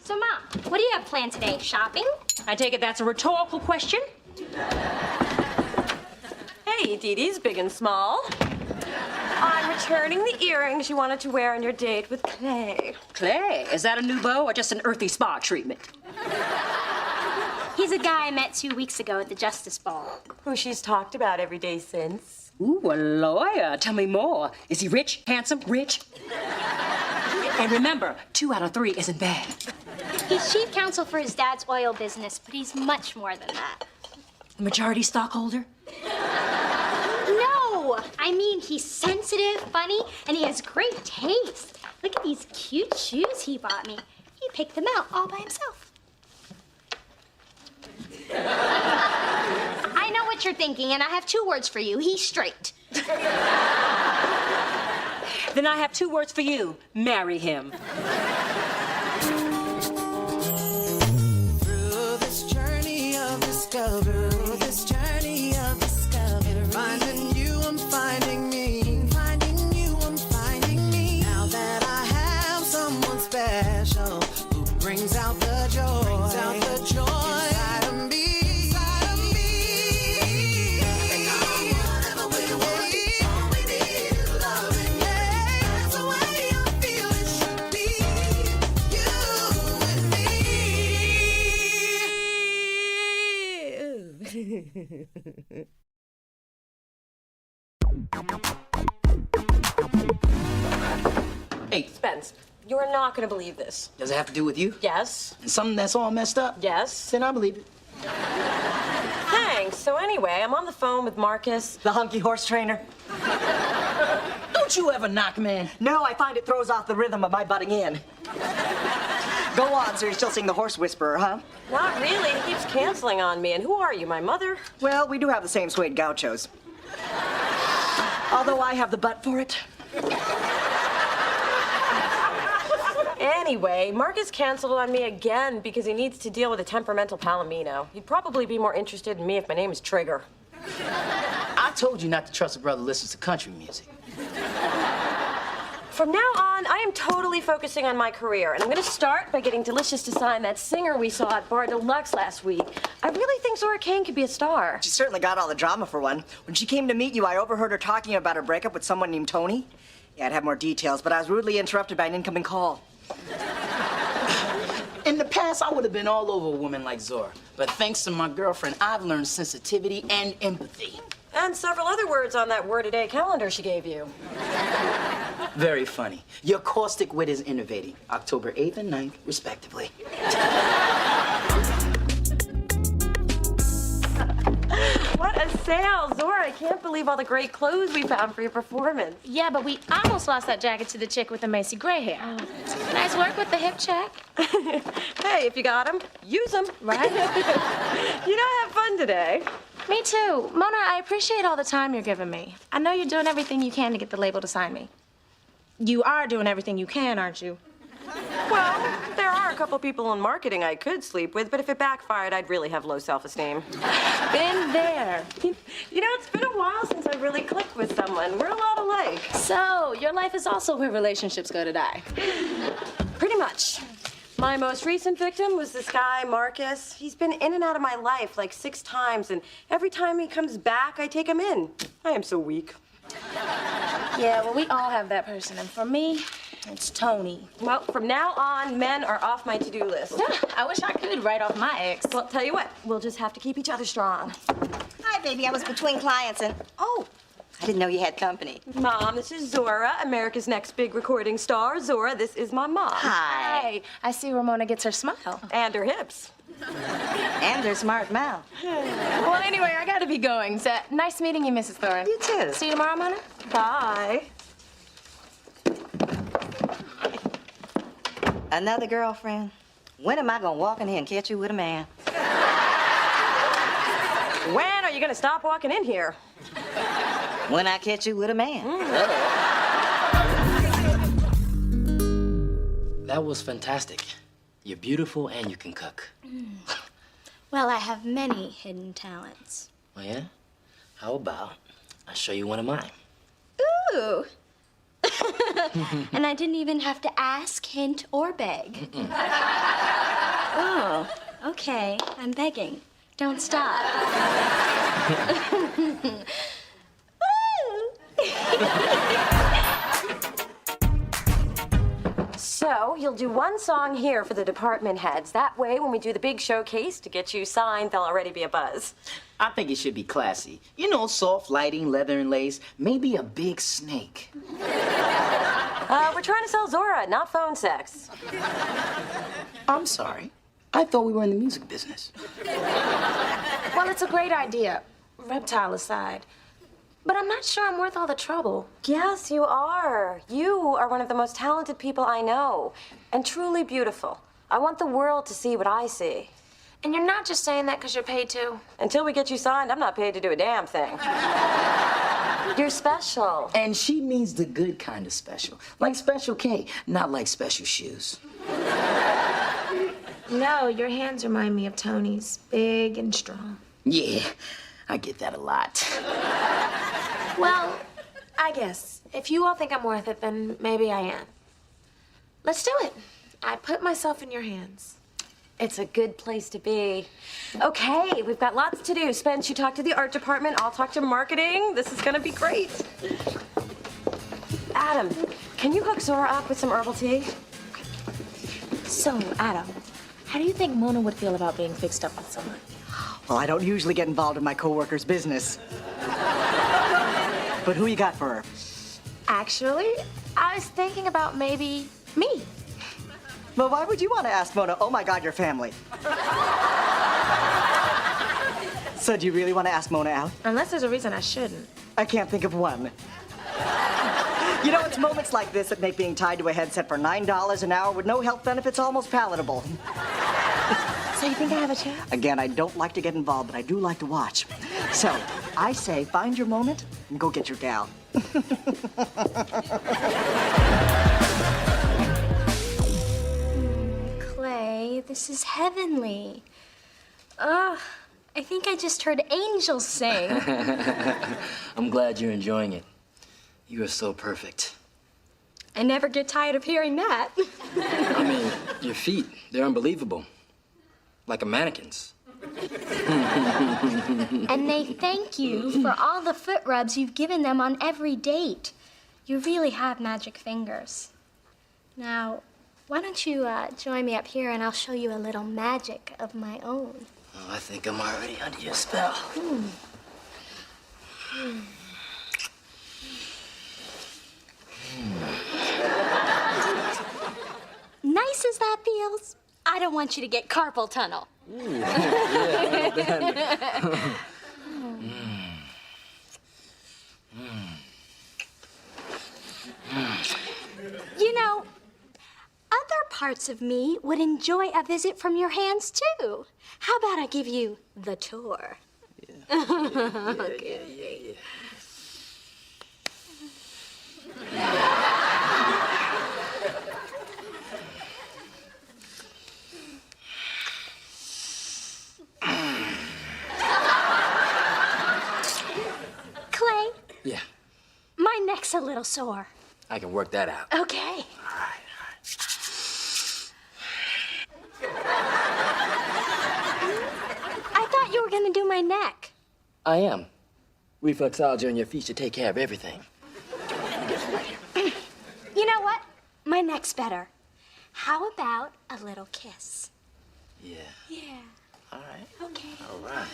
So, Mom, what do you have planned today? Shopping? I take it that's a rhetorical question? Hey, Dee Dee's big and small. I'm returning the earrings you wanted to wear on your date with Clay. Clay, is that a new beau or just an earthy spa treatment? He's a guy I met 2 weeks ago at the Justice Ball. Who she's talked about every day since. Ooh, a lawyer. Tell me more. Is he rich, handsome, rich? And remember, 2 out of 3 isn't bad. He's chief counsel for his dad's oil business, but he's much more than that. Majority stockholder? No! I mean, he's sensitive, funny, and he has great taste. Look at these cute shoes he bought me. He picked them out all by himself. I know what you're thinking, and I have 2 words for you. He's straight. Then I have 2 words for you. Marry him. Through this journey of discovery, finding you, I'm finding me. Finding you, I'm finding me. Now that I have someone special who brings out the joy, inside of me. Whatever we want, all we need is loving. That's the way I feel it should be. You and me. Hey, Spence, you're not gonna believe this. does it have to do with you? Yes? And something that's all messed up? Yes? Then I believe it. Thanks. So anyway, I'm on the phone with Marcus. The hunky horse trainer? Don't you ever knock, man. No, I find it throws off the rhythm of my butting in. Go on, so you're still seeing the horse whisperer, huh? Not really. He keeps canceling on me. And who are you, my mother? Well, we do have the same suede gauchos. Although I have the butt for it. Anyway, Marcus canceled on me again because he needs to deal with a temperamental Palomino. He'd probably be more interested in me if my name is Trigger. I told you not to trust a brother who listens to country music. From now on, I am totally focusing on my career, and I'm gonna start by getting Delicious to sign that singer we saw at Bar Deluxe last week. I really think Zora Kane could be a star. She certainly got all the drama for one. When she came to meet you, I overheard her talking about her breakup with someone named Tony. Yeah, I'd have more details, but I was rudely interrupted by an incoming call. In the past, I would have been all over a woman like Zora. But thanks to my girlfriend, I've learned sensitivity and empathy. And several other words on that word-a-day calendar she gave you. Very funny. Your caustic wit is innovating. October 8th and 9th, respectively. What a sale! Zora, I can't believe all the great clothes we found for your performance. Yeah, but we almost lost that jacket to the chick with the Macy gray hair. Nice work with the hip check. Hey, if you got them, use them. Right? You know, have fun today. Me too. Mona, I appreciate all the time you're giving me. I know you're doing everything you can to get the label to sign me. You are doing everything you can, aren't you? Well, there are a couple people in marketing I could sleep with, but if it backfired, I'd really have low self-esteem. Been there. You know, it's been a while since I really clicked with someone. We're a lot alike. So, your life is also where relationships go to die. Pretty much. My most recent victim was this guy, Marcus. He's been in and out of my life like 6 times, and every time he comes back, I take him in. I am so weak. Yeah, well, we all have that person, and for me, it's Tony. Well, from now on, men are off my to-do list. I wish I could write off my ex. Well, tell you what, we'll just have to keep each other strong. Hi, baby. I was between clients and... Oh, I didn't know you had company. Mom, this is Zora, America's next big recording star. Zora, this is my mom. Hi. Hey, I see Ramona gets her smile. And her hips. And her smart mouth. Well, anyway, I gotta be going. So, nice meeting you, Mrs. Thorne. You too. See you tomorrow, Mona? Bye. Another girlfriend? When am I gonna walk in here and catch you with a man? When are you gonna stop walking in here? When I catch you with a man. That was fantastic. You're beautiful and you can cook. Well, I have many hidden talents. Oh, yeah? How about I show you one of mine? Ooh. And I didn't even have to ask, hint, or beg. Oh, okay. I'm begging. Don't stop. So, you'll do one song here for the department heads. That way, when we do the big showcase to get you signed, there'll already be a buzz. I think it should be classy. You know, soft lighting, leather and lace, maybe a big snake. We're trying to sell Zora, not phone sex. I'm sorry. I thought we were in the music business. Well, it's a great idea, reptile aside. But I'm not sure I'm worth all the trouble. Yes, you are. You are one of the most talented people I know, and truly beautiful. I want the world to see what I see. And you're not just saying that because you're paid to. Until we get you signed, I'm not paid to do a damn thing. You're special. And she means the good kind of special. Like Special K, not like special shoes. No, your hands remind me of Tony's, big and strong. Yeah, I get that a lot. Well, I guess. If you all think I'm worth it, then maybe I am. Let's do it. I put myself in your hands. It's a good place to be. Okay, we've got lots to do. Spence, you talk to the art department. I'll talk to marketing. This is gonna be great. Adam, can you hook Zora up with some herbal tea? So, Adam, how do you think Mona would feel about being fixed up with someone? Well, I don't usually get involved in my coworkers' business. But who you got for her? Actually, I was thinking about maybe me. Well, why would you want to ask Mona, oh my God, your family? So do you really want to ask Mona out? Unless there's a reason I shouldn't. I can't think of one. You know, it's moments like this that make being tied to a headset for $9 an hour with no health benefits almost palatable. So you think I have a chance? Again, I don't like to get involved, but I do like to watch. So, I say find your moment and go get your gal. Clay, this is heavenly. Ugh, I think I just heard angels sing. I'm glad you're enjoying it. You are so perfect. I never get tired of hearing that. I mean, your feet, they're unbelievable. Like a mannequin's. And they thank you for all the foot rubs you've given them on every date. You really have magic fingers. Now, why don't you join me up here and I'll show you a little magic of my own. Oh, I think I'm already under your spell. Nice as that feels, I don't want you to get carpal tunnel. You know, other parts of me would enjoy a visit from your hands too. How about I give you the tour? Clay, Yeah, my neck's a little sore. I can work that out. Okay. All right. I thought you were gonna do my neck. I am. Reflexology on your feet should take care of everything. You know what? My neck's better. How about a little kiss? Yeah. Yeah. All right. Okay. All right.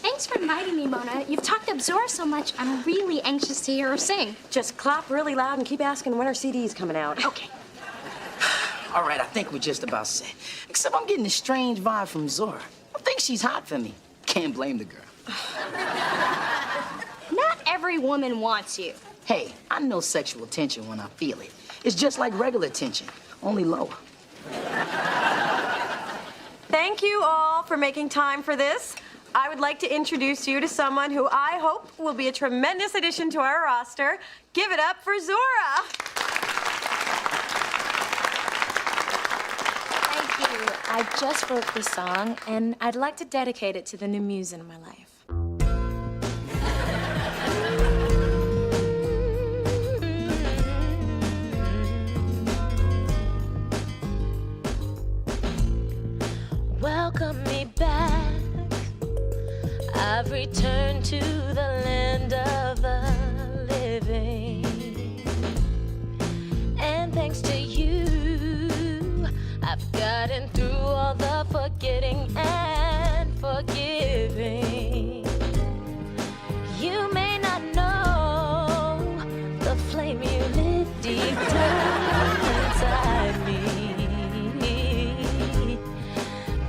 Thanks for inviting me, Mona. You've talked up Zora so much, I'm really anxious to hear her sing. Just clap really loud and keep asking when her CD's coming out. Okay. All right, I think we're just about set. Except I'm getting a strange vibe from Zora. I think she's hot for me. Can't blame the girl. Not every woman wants you. Hey, I know sexual tension when I feel it. It's just like regular tension, only lower. Thank you all for making time for this. I would like to introduce you to someone who I hope will be a tremendous addition to our roster. Give it up for Zora. Thank you. I just wrote this song, and I'd like to dedicate it to the new muse in my life. Welcome me back. I've returned to the land of the living. And thanks to you, I've gotten through all the forgetting and forgiving. You may not know the flame you lit deep down inside me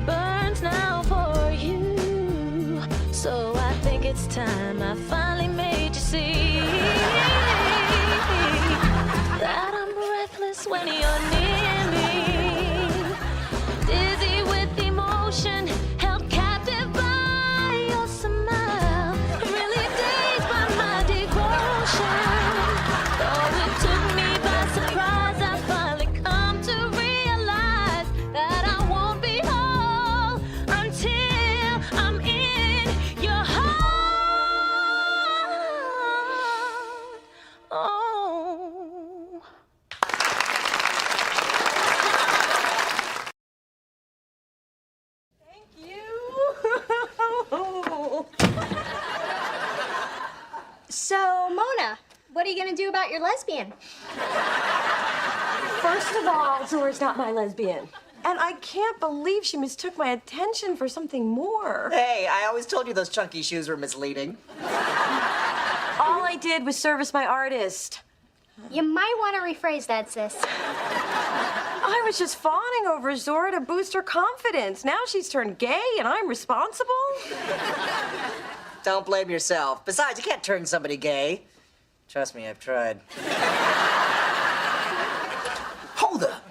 burns now for you. So I think it's time I finally made you see that I'm breathless when you're near me, dizzy with emotion, held captive by your smile, really dazed by my devotion. Though it took me by surprise, I finally come to realize that I won't be whole until I'm in your heart. Oh. So, Mona, what are you gonna do about your lesbian? First of all, Zora's not my lesbian. And I can't believe she mistook my attention for something more. Hey, I always told you those chunky shoes were misleading. All I did was service my artist. You might want to rephrase that, sis. I was just fawning over Zora to boost her confidence. Now she's turned gay and I'm responsible? Don't blame yourself. Besides, you can't turn somebody gay. Trust me, I've tried. Hold up.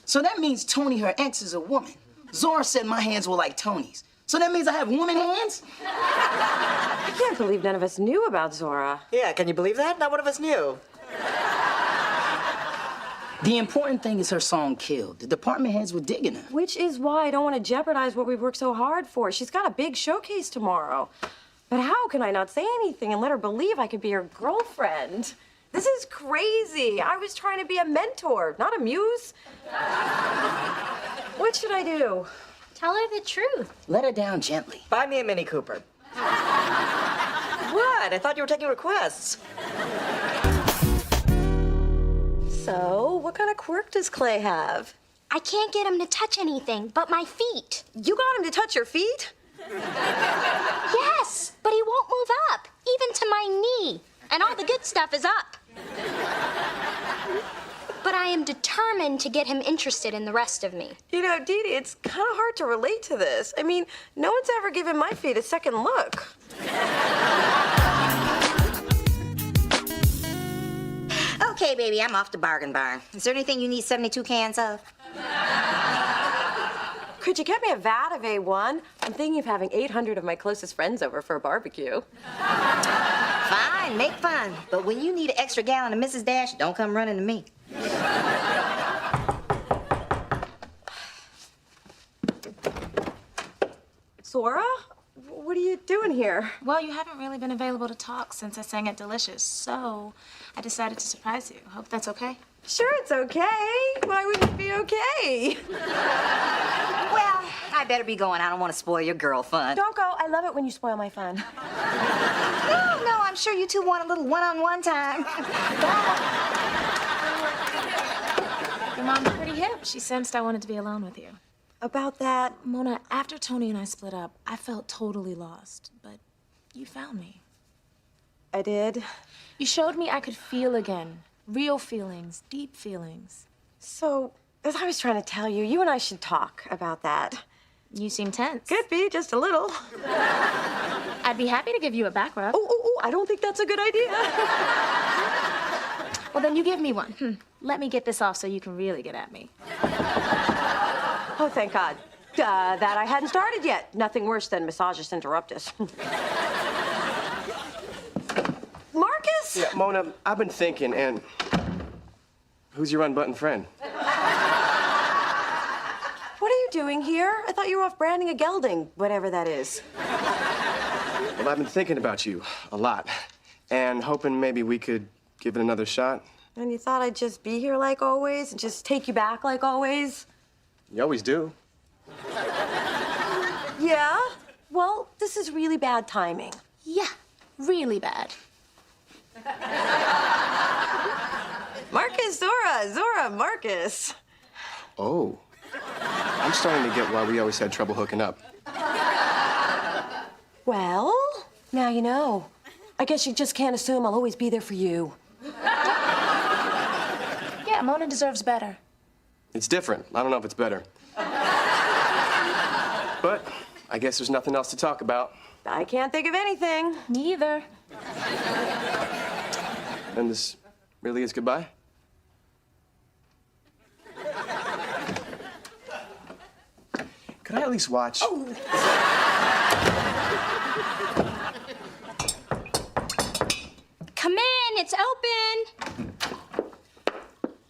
So that means Tony, her ex, is a woman. Zora said my hands were like Tony's. So that means I have woman hands? I can't believe none of us knew about Zora. Yeah, can you believe that? Not one of us knew. The important thing is her song killed. The department heads were digging her. Which is why I don't want to jeopardize what we've worked so hard for. She's got a big showcase tomorrow. But how can I not say anything and let her believe I could be her girlfriend? This is crazy. I was trying to be a mentor, not a muse. What should I do? Tell her the truth. Let her down gently. Buy me a Mini Cooper. What? I thought you were taking requests. So, what kind of quirk does Clay have? I can't get him to touch anything but my feet. You got him to touch your feet? Yes, but he won't move up, even to my knee. And all the good stuff is up. But I am determined to get him interested in the rest of me. You know, Dee Dee, it's kind of hard to relate to this. I mean, no one's ever given my feet a second look. Okay, baby, I'm off to Bargain Barn. Is there anything you need 72 cans of? Could you get me a vat of A1? I'm thinking of having 800 of my closest friends over for a barbecue. Fine, make fun. But when you need an extra gallon of Mrs. Dash, don't come running to me. Zora? What are you doing here? Well, you haven't really been available to talk since I sang at Delicious, so I decided to surprise you. Hope that's okay. Sure, it's okay. Why wouldn't it be okay? Well, I better be going. I don't want to spoil your girl fun. Don't go. I love it when you spoil my fun. No, I'm sure you two want a little one-on-one time. Your mom's pretty hip. She sensed I wanted to be alone with you. About that, Mona, after Tony and I split up, I felt totally lost, but you found me. I did. You showed me I could feel again. Real feelings, deep feelings. So, as I was trying to tell you, you and I should talk about that. You seem tense. Could be, just a little. I'd be happy to give you a back rub. Oh, I don't think that's a good idea. Well, then you give me one. Let me get this off so you can really get at me. Oh, thank God. That I hadn't started yet. Nothing worse than massages interruptus. Marcus? Yeah, Mona, I've been thinking, and Who's your unbuttoned friend? What are you doing here? I thought you were off branding a gelding, whatever that is. Well, I've been thinking about you a lot and hoping maybe we could give it another shot. And you thought I'd just be here like always and just take you back like always? You always do. Yeah? Well, this is really bad timing. Yeah, really bad. Marcus, Zora, Marcus. Oh. I'm starting to get why we always had trouble hooking up. Well, now you know. I guess you just can't assume I'll always be there for you. Yeah, Mona deserves better. It's different. I don't know if it's better. But I guess there's nothing else to talk about. I can't think of anything. Neither. And this really is goodbye? Could I at least watch? Come in, it's open.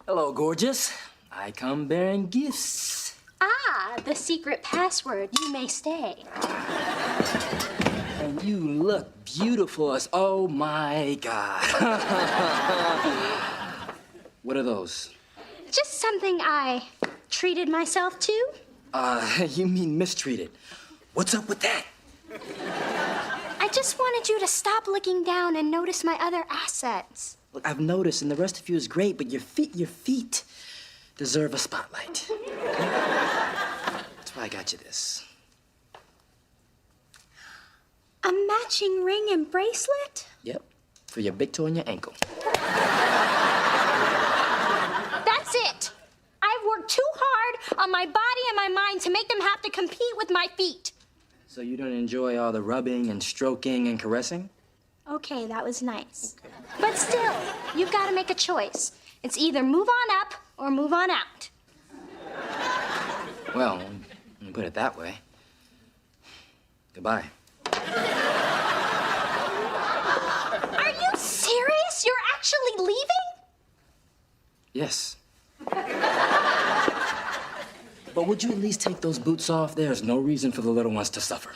Hello, gorgeous. I come bearing gifts. Ah, the secret password. You may stay. And you look beautiful as, oh my God. What are those? Just something I treated myself to. You mean mistreated. What's up with that? I just wanted you to stop looking down and notice my other assets. Look, I've noticed, and the rest of you is great, but your feet deserve a spotlight. That's why I got you this. A matching ring and bracelet? Yep, for your big toe and your ankle. That's it. I've worked too hard on my body and my mind to make them have to compete with my feet. So you don't enjoy all the rubbing and stroking and caressing? Okay, that was nice. But still, you've got to make a choice. It's either move on up or move on out. Well, when you put it that way. Goodbye. Are you serious? You're actually leaving? Yes. But would you at least take those boots off? There's no reason for the little ones to suffer.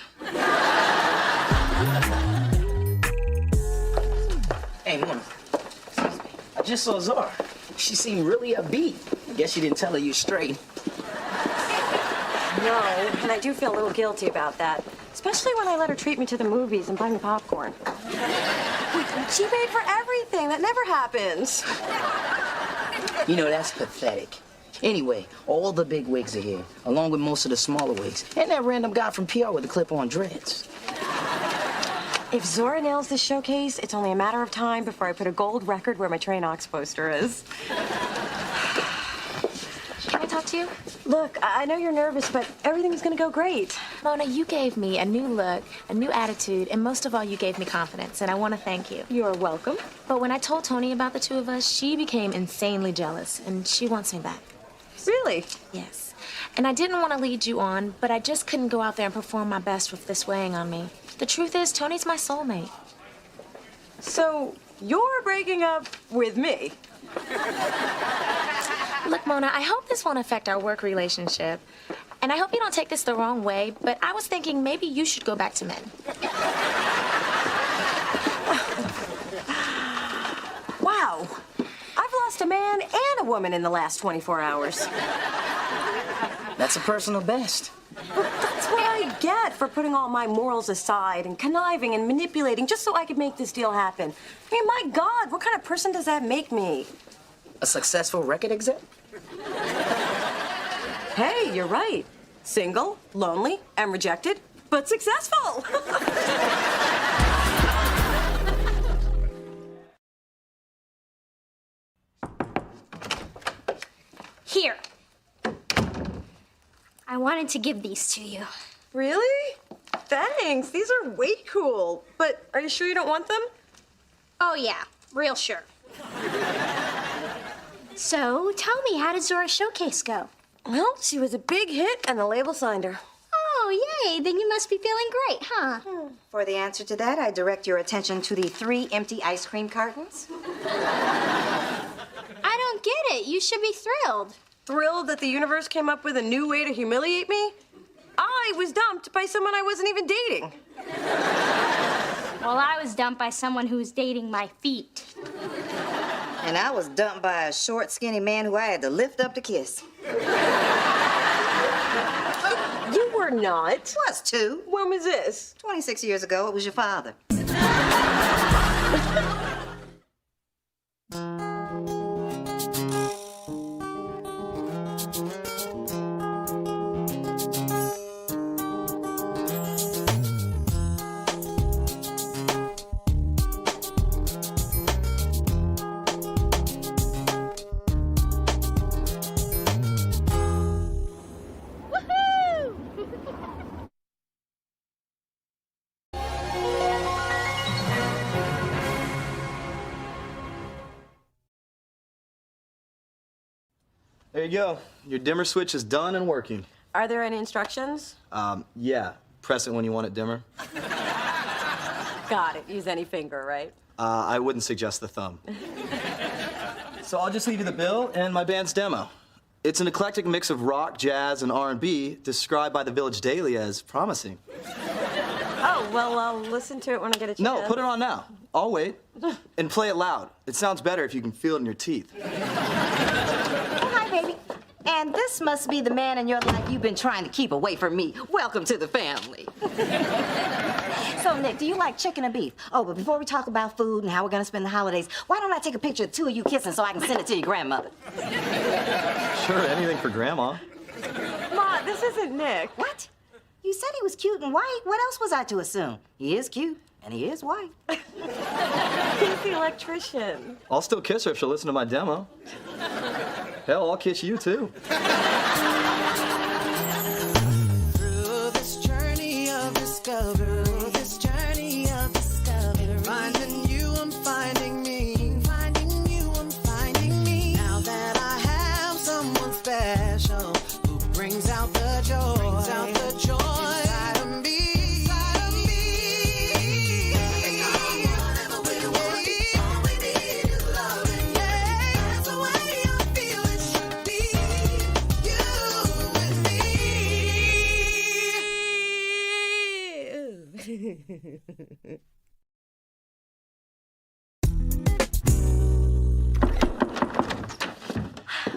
Hey, Mona. Excuse me. I just saw Zora. She seemed really upbeat. I guess you didn't tell her you straight. No, and I do feel a little guilty about that. Especially when I let her treat me to the movies and buy me popcorn. She paid for everything. That never happens. You know, that's pathetic. Anyway, all the big wigs are here, along with most of the smaller wigs. And that random guy from PR with the clip-on dreads. If Zora nails this showcase, it's only a matter of time before I put a gold record where my Trey Knox poster is. Can I talk to you? Look, I know you're nervous, but everything's gonna go great. Mona, you gave me a new look, a new attitude, and most of all, you gave me confidence, and I want to thank you. You're welcome. But when I told Tony about the two of us, she became insanely jealous, and she wants me back. Really? Yes. And I didn't want to lead you on, but I just couldn't go out there and perform my best with this weighing on me. The truth is, Tony's my soulmate. So, you're breaking up with me? Look, Mona, I hope this won't affect our work relationship. And I hope you don't take this the wrong way, but I was thinking maybe you should go back to men. Wow. I've lost a man and a woman in the last 24 hours. That's a personal best. That's what I get for putting all my morals aside and conniving and manipulating just so I could make this deal happen. I mean, my God, what kind of person does that make me? A successful record exec? Hey, you're right. Single, lonely, and rejected, but successful. Here. I wanted to give these to you. Really? Thanks. These are way cool. But are you sure you don't want them? Oh, yeah, real sure. So, tell me, how did Zora's showcase go? Well, she was a big hit, and the label signed her. Oh, yay, then you must be feeling great, huh? For the answer to that, I direct your attention to the 3 empty ice cream cartons. I don't get it. You should be thrilled. Thrilled that the universe came up with a new way to humiliate me? I was dumped by someone I wasn't even dating. Well, I was dumped by someone who was dating my feet. And I was dumped by a short, skinny man who I had to lift up to kiss. You were not. Was too. When was this? 26 years ago, it was your father. There you go. Your dimmer switch is done and working. Are there any instructions? Yeah. Press it when you want it dimmer. Got it. Use any finger, right? I wouldn't suggest the thumb. So I'll just leave you the bill and my band's demo. It's an eclectic mix of rock, jazz, and R&B described by the Village Daily as promising. Oh, well, I'll listen to it when I get a chance. No, put it on now. I'll wait. And play it loud. It sounds better if you can feel it in your teeth. Oh, hi, baby. And this must be the man in your life you've been trying to keep away from me. Welcome to the family. So, Nick, do you like chicken or beef? Oh, but before we talk about food and how we're gonna spend the holidays, why don't I take a picture of the two of you kissing so I can send it to your grandmother? Sure, anything for Grandma. Ma, this isn't Nick. What? You said he was cute and white. What else was I to assume? He is cute, and he is white. He's the electrician. I'll still kiss her if she'll listen to my demo. Hell, I'll kiss you, too. Through this journey of discovery, finding you, I'm finding me, finding you, I'm finding me. Now that I have someone special who brings out the joy, inside of me. Whatever we want, all we need is loving. That's the way I feel it should be. You and me.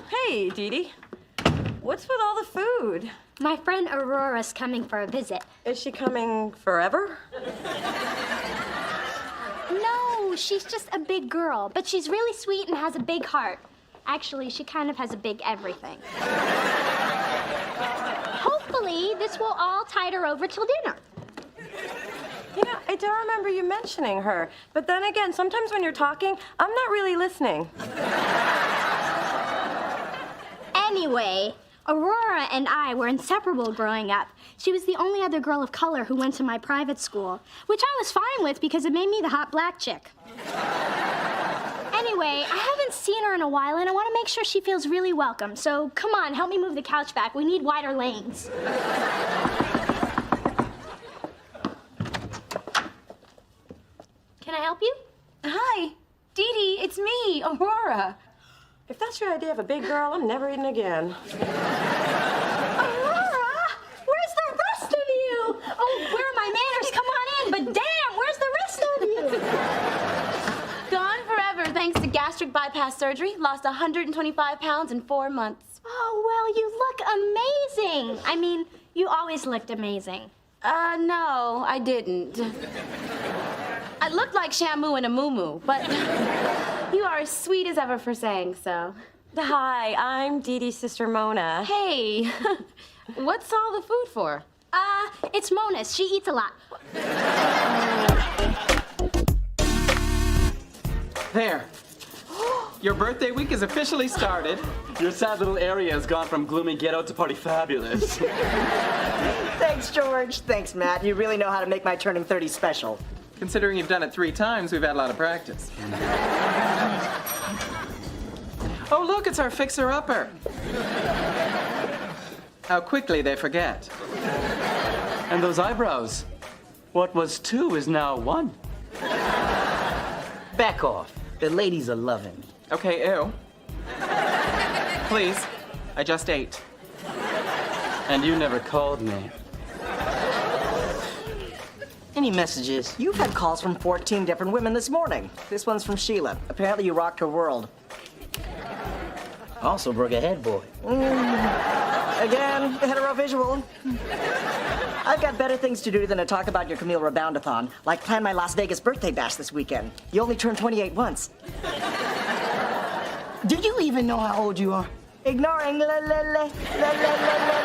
Hey, Dee Dee. What's with all the food? My friend Aurora's coming for a visit. Is she coming forever? No, she's just a big girl, but she's really sweet and has a big heart. Actually, she kind of has a big everything. Hopefully, this will all tide her over till dinner. Yeah, I don't remember you mentioning her. But then again, sometimes when you're talking, I'm not really listening. Anyway, Aurora and I were inseparable growing up. She was the only other girl of color who went to my private school, which I was fine with because it made me the hot black chick. Anyway, I haven't seen her in a while, and I want to make sure she feels really welcome. So come on, help me move the couch back. We need wider lanes. Can I help you? Hi, Dee Dee, it's me, Aurora. If that's your idea of a big girl, I'm never eating again. Aurora, where's the rest of you? Oh, where are my manners? Come on in. But damn, where's the rest of you? Gone forever thanks to gastric bypass surgery. Lost 125 pounds in 4 months. Oh, well, you look amazing. I mean, you always looked amazing. No, I didn't. I looked like Shamu in a muumuu, but you are as sweet as ever for saying so. Hi, I'm Dee Dee's sister Mona. Hey, what's all the food for? It's Mona's. She eats a lot. There. Your birthday week is officially started. Your sad little area has gone from gloomy ghetto to party fabulous. Thanks, George. Thanks, Matt. You really know how to make my turning 30 special. Considering you've done it 3 times, we've had a lot of practice. Oh, look, it's our fixer-upper. How quickly they forget. And those eyebrows. What was 2 is now 1. Back off. The ladies are loving me. Okay, ew. Please, I just ate. And you never called me. Any messages? You've had calls from 14 different women this morning. This one's from Sheila. Apparently you rocked her world. Also broke a head boy. Again, heterovisual. I've got better things to do than to talk about your Camille Reboundathon, like plan my Las Vegas birthday bash this weekend. You only turned 28 once. Do you even know how old you are? Ignoring la la la la la la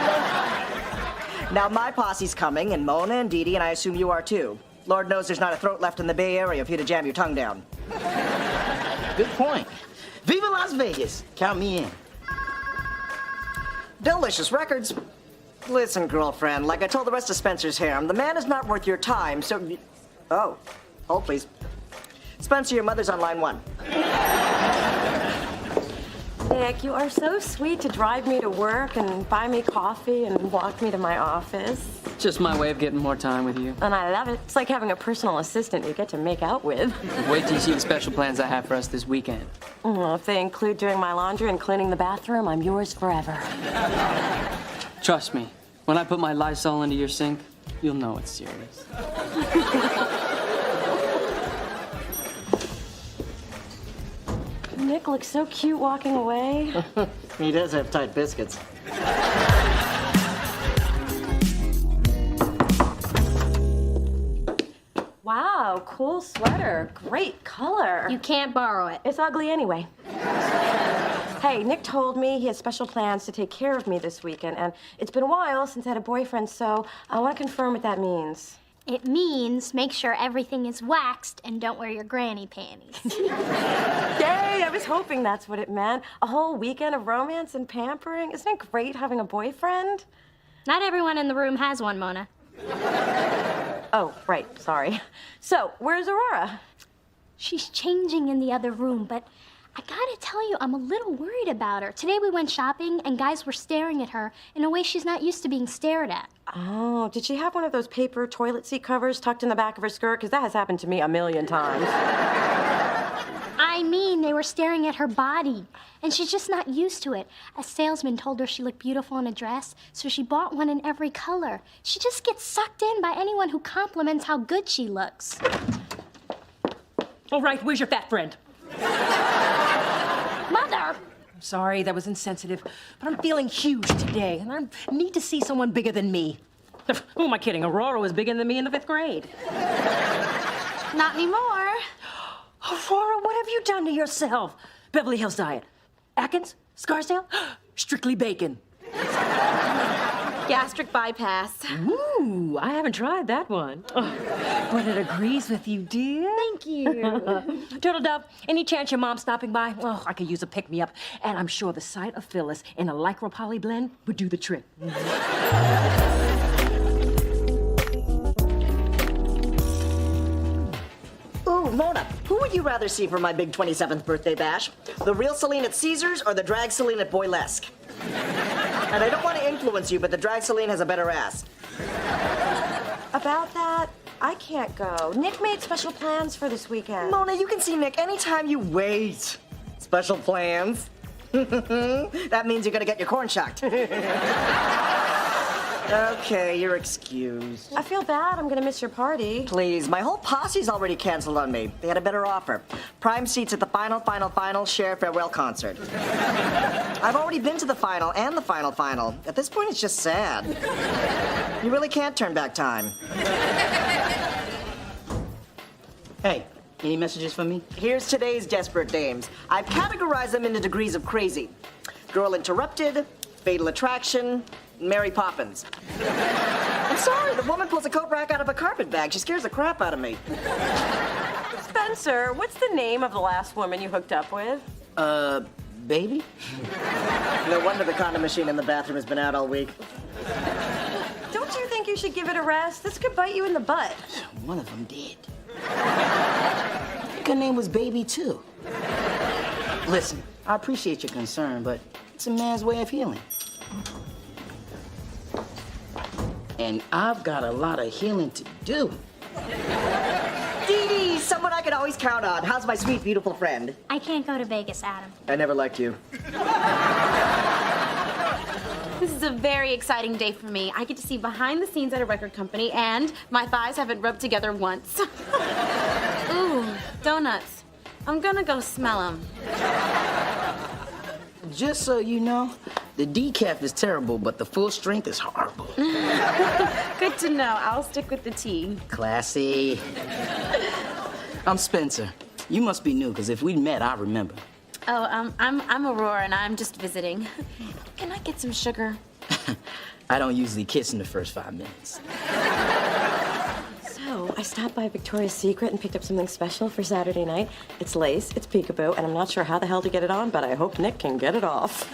la. Now my posse's coming, and Mona and Dee Dee, and I assume you are too. Lord knows there's not a throat left in the Bay Area for you to jam your tongue down. Good point. Viva Las Vegas. Count me in. Delicious records. Listen, girlfriend, like I told the rest of Spencer's harem, the man is not worth your time, so... Oh. Hold, please. Spencer, your mother's on line 1. Nick, you are so sweet to drive me to work and buy me coffee and walk me to my office. Just my way of getting more time with you. And I love it. It's like having a personal assistant you get to make out with. Wait till you see the special plans I have for us this weekend. Well, if they include doing my laundry and cleaning the bathroom, I'm yours forever. Trust me, when I put my Lysol into your sink, you'll know it's serious. Nick looks so cute walking away. He does have tight biscuits. Wow, cool sweater. Great color. You can't borrow it. It's ugly anyway. Hey, Nick told me he has special plans to take care of me this weekend, and it's been a while since I had a boyfriend, so I want to confirm what that means. It means make sure everything is waxed and don't wear your granny panties. Yay, I was hoping that's what it meant. A whole weekend of romance and pampering. Isn't it great having a boyfriend? Not everyone in the room has one, Mona. Oh, right, sorry. So, where's Aurora? She's changing in the other room, but I gotta tell you, I'm a little worried about her. Today we went shopping and guys were staring at her in a way she's not used to being stared at. Oh, did she have one of those paper toilet seat covers tucked in the back of her skirt? Because that has happened to me a million times. I mean, they were staring at her body, and she's just not used to it. A salesman told her she looked beautiful in a dress, so she bought one in every color. She just gets sucked in by anyone who compliments how good she looks. All right, where's your fat friend? Mother! Sorry, that was insensitive, but I'm feeling huge today, and I need to see someone bigger than me. Who am I kidding? Aurora was bigger than me in the 5th grade. Not anymore. Aurora, what have you done to yourself? Beverly Hills Diet. Atkins? Scarsdale? Strictly bacon. Gastric bypass. Ooh, I haven't tried that one. Oh, but it agrees with you, dear. Thank you. Turtle Dove, any chance your mom's stopping by? Oh, I could use a pick-me-up. And I'm sure the sight of Phyllis in a Lycra poly blend would do the trick. Ooh, Mona, who would you rather see for my big 27th birthday bash? The real Celine at Caesars or the drag Celine at Boylesque? And I don't want to influence you, but the drag Celine has a better ass. About that, I can't go. Nick made special plans for this weekend. Mona, you can see Nick anytime you wait. Special plans? That means you're gonna get your corn shucked. Okay, you're excused. I feel bad. I'm gonna miss your party. Please, my whole posse's already canceled on me. They had a better offer. Prime seats at the final Cher farewell concert. I've already been to the final and the final. At this point, it's just sad. You really can't turn back time. Hey, any messages for me? Here's today's desperate dames. I've categorized them into degrees of crazy. Girl Interrupted, Fatal Attraction, Mary Poppins. I'm sorry, the woman pulls a coat rack out of a carpet bag. She scares the crap out of me. Spencer, what's the name of the last woman you hooked up with? Baby? No wonder the condom machine in the bathroom has been out all week. Don't you think you should give it a rest? This could bite you in the butt. One of them did. I think her name was Baby, too. Listen, I appreciate your concern, but it's a man's way of healing. And I've got a lot of healing to do. Dee Dee, someone I could always count on. How's my sweet, beautiful friend? I can't go to Vegas, Adam. I never liked you. This is a very exciting day for me. I get to see behind the scenes at a record company, and my thighs haven't rubbed together once. Ooh, donuts. I'm gonna go smell them. Just so you know, the decaf is terrible, but the full strength is horrible. Good to know. I'll stick with the tea. Classy. I'm Spencer. You must be new, because if we met, I remember. Oh, I'm Aurora, and I'm just visiting. Can I get some sugar? I don't usually kiss in the first 5 minutes. So, I stopped by Victoria's Secret and picked up something special for Saturday night. It's lace, it's peekaboo, and I'm not sure how the hell to get it on, but I hope Nick can get it off.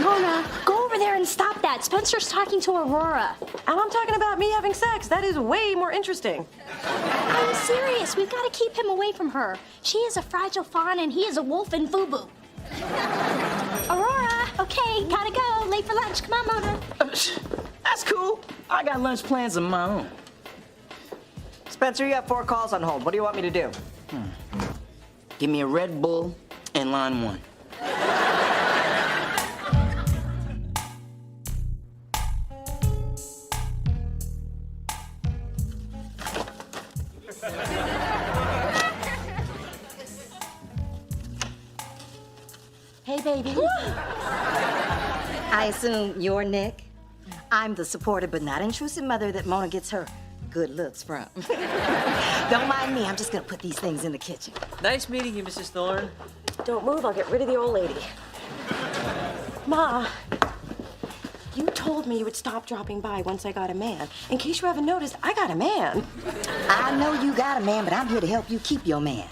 Mona, go over there and stop that. Spencer's talking to Aurora. And I'm talking about me having sex. That is way more interesting. I'm serious. We've got to keep him away from her. She is a fragile fawn and he is a wolf in FUBU. Aurora, okay, gotta go. Late for lunch. Come on, Mona. That's cool. I got lunch plans of my own. Spencer, you have 4 calls on hold. What do you want me to do? Give me a Red Bull and line 1. Hey, baby. I assume you're Nick. I'm the supportive but not intrusive mother that Mona gets her good looks from. Don't mind me. I'm just gonna put these things in the kitchen. Nice meeting you, Mrs. Thorne. Don't move, I'll get rid of the old lady. Ma, you told me you would stop dropping by once I got a man. In case you haven't noticed, I got a man. I know you got a man, but I'm here to help you keep your man.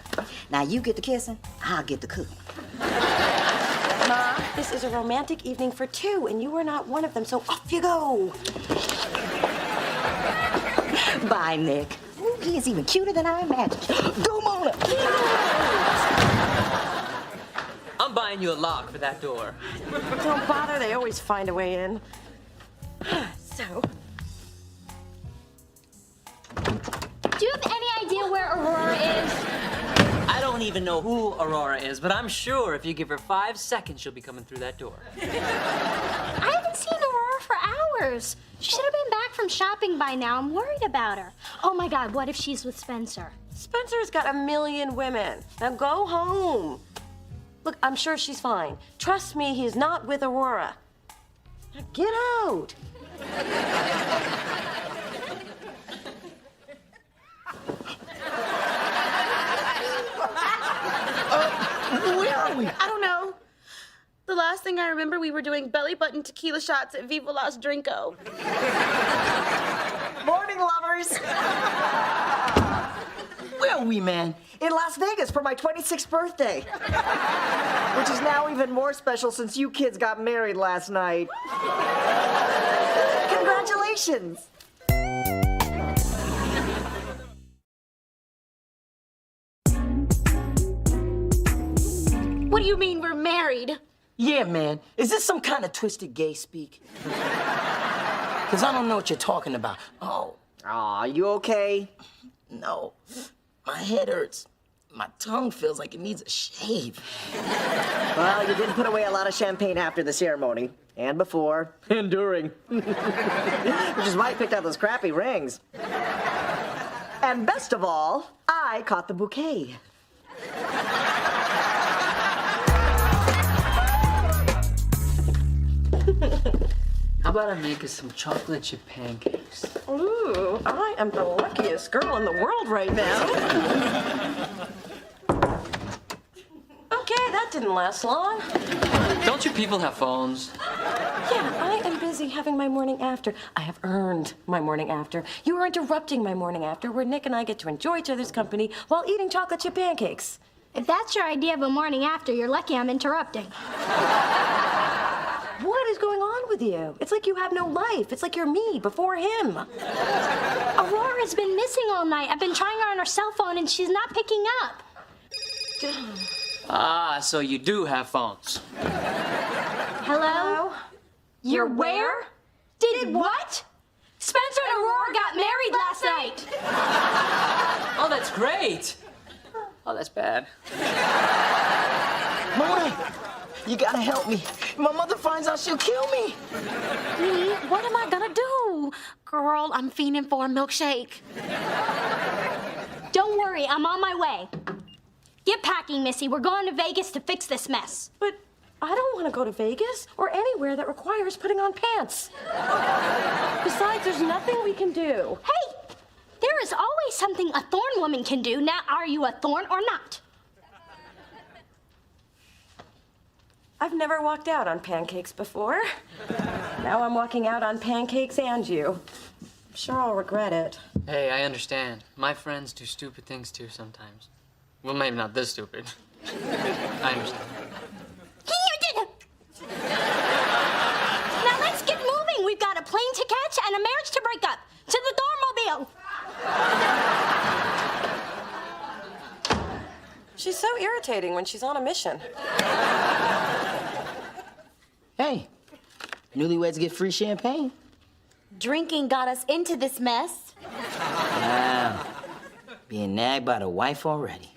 Now you get the kissing, I'll get the cooking. Ma, this is a romantic evening for 2, and you are not one of them, so off you go. Bye, Nick. Ooh, he is even cuter than I imagined. Go, Mona! I'm buying you a lock for that door. Don't bother, they always find a way in. So, Do you have any idea where Aurora is? I don't even know who Aurora is, but I'm sure if you give her 5 seconds, she'll be coming through that door. I haven't seen Aurora for hours. She should have been back from shopping by now. I'm worried about her. Oh my God, what if she's with Spencer? Spencer's got a million women. Now go home. Look, I'm sure she's fine. Trust me, he's not with Aurora. Now get out. Where are we? I don't know. The last thing I remember, we were doing belly button tequila shots at Viva Las Drinko. Morning, lovers! Where are we, man? In Las Vegas for my 26th birthday. Which is now even more special since you kids got married last night. Congratulations! What do you mean we're married? Yeah, man. Is this some kind of twisted gay speak? Because I don't know what you're talking about. Oh. Aw, you okay? No. My head hurts. My tongue feels like it needs a shave. Well, you didn't put away a lot of champagne after the ceremony. And before. And during. Which is why I picked out those crappy rings. And best of all, I caught the bouquet. How about I make us some chocolate chip pancakes? Ooh, I am the luckiest girl in the world right now. Okay, that didn't last long. Don't you people have phones? Yeah, I am busy having my morning after. I have earned my morning after. You are interrupting my morning after, where Nick and I get to enjoy each other's company while eating chocolate chip pancakes. If that's your idea of a morning after, you're lucky I'm interrupting. What is going on with you? It's like you have no life. It's like you're me before him. Aurora's been missing all night. I've been trying her on her cell phone and she's not picking up. Ah, so you do have phones. Hello? You're where? Did what? Spencer and Aurora got married last night. Oh, that's great. Oh, that's bad. Mona, you gotta help me. If my mother finds out, she'll kill me. Me? What am I gonna do? Girl, I'm fiending for a milkshake. Don't worry, I'm on my way. Get packing, Missy. We're going to Vegas to fix this mess. But I don't want to go to Vegas or anywhere that requires putting on pants. Besides, there's nothing we can do. Hey, there is always something a thorn woman can do. Now, are you a thorn or not? I've never walked out on pancakes before. Now I'm walking out on pancakes and you. I'm sure I'll regret it. Hey, I understand. My friends do stupid things too sometimes. Well, maybe not this stupid. I understand. You did it! Now let's get moving. We've got a plane to catch and a marriage to break up. To the Thornmobile. She's so irritating when she's on a mission. Hey, newlyweds get free champagne. Drinking got us into this mess. Wow. Being nagged by the wife already.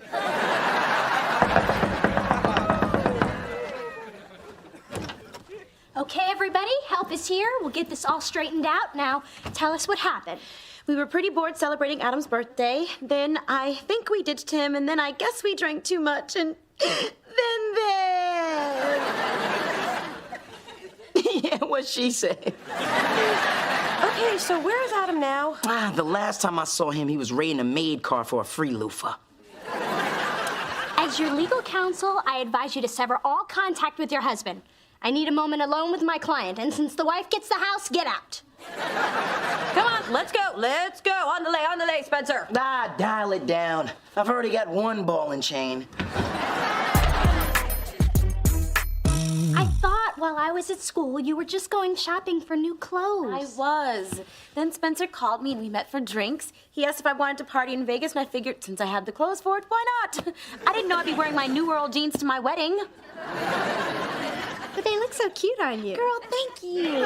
Okay, everybody, help is here. We'll get this all straightened out. Now, tell us what happened. We were pretty bored celebrating Adam's birthday. Then I think we ditched him, and then I guess we drank too much, and then Yeah, what she said. Okay, so where's Adam now? The last time I saw him, he was raiding a maid car for a free loofah. As your legal counsel, I advise you to sever all contact with your husband. I need a moment alone with my client, and since the wife gets the house, get out. Come on, let's go. Let's go. On the lay, Spencer. Dial it down. I've already got one ball and chain. I thought while I was at school, you were just going shopping for new I clothes. was. Then Spencer called me and we met for drinks. He asked if I wanted to party in Vegas, and I figured since I had the clothes for it, why not? I didn't know I'd be wearing my New World jeans to my wedding. But they look so cute on you. Girl, thank you.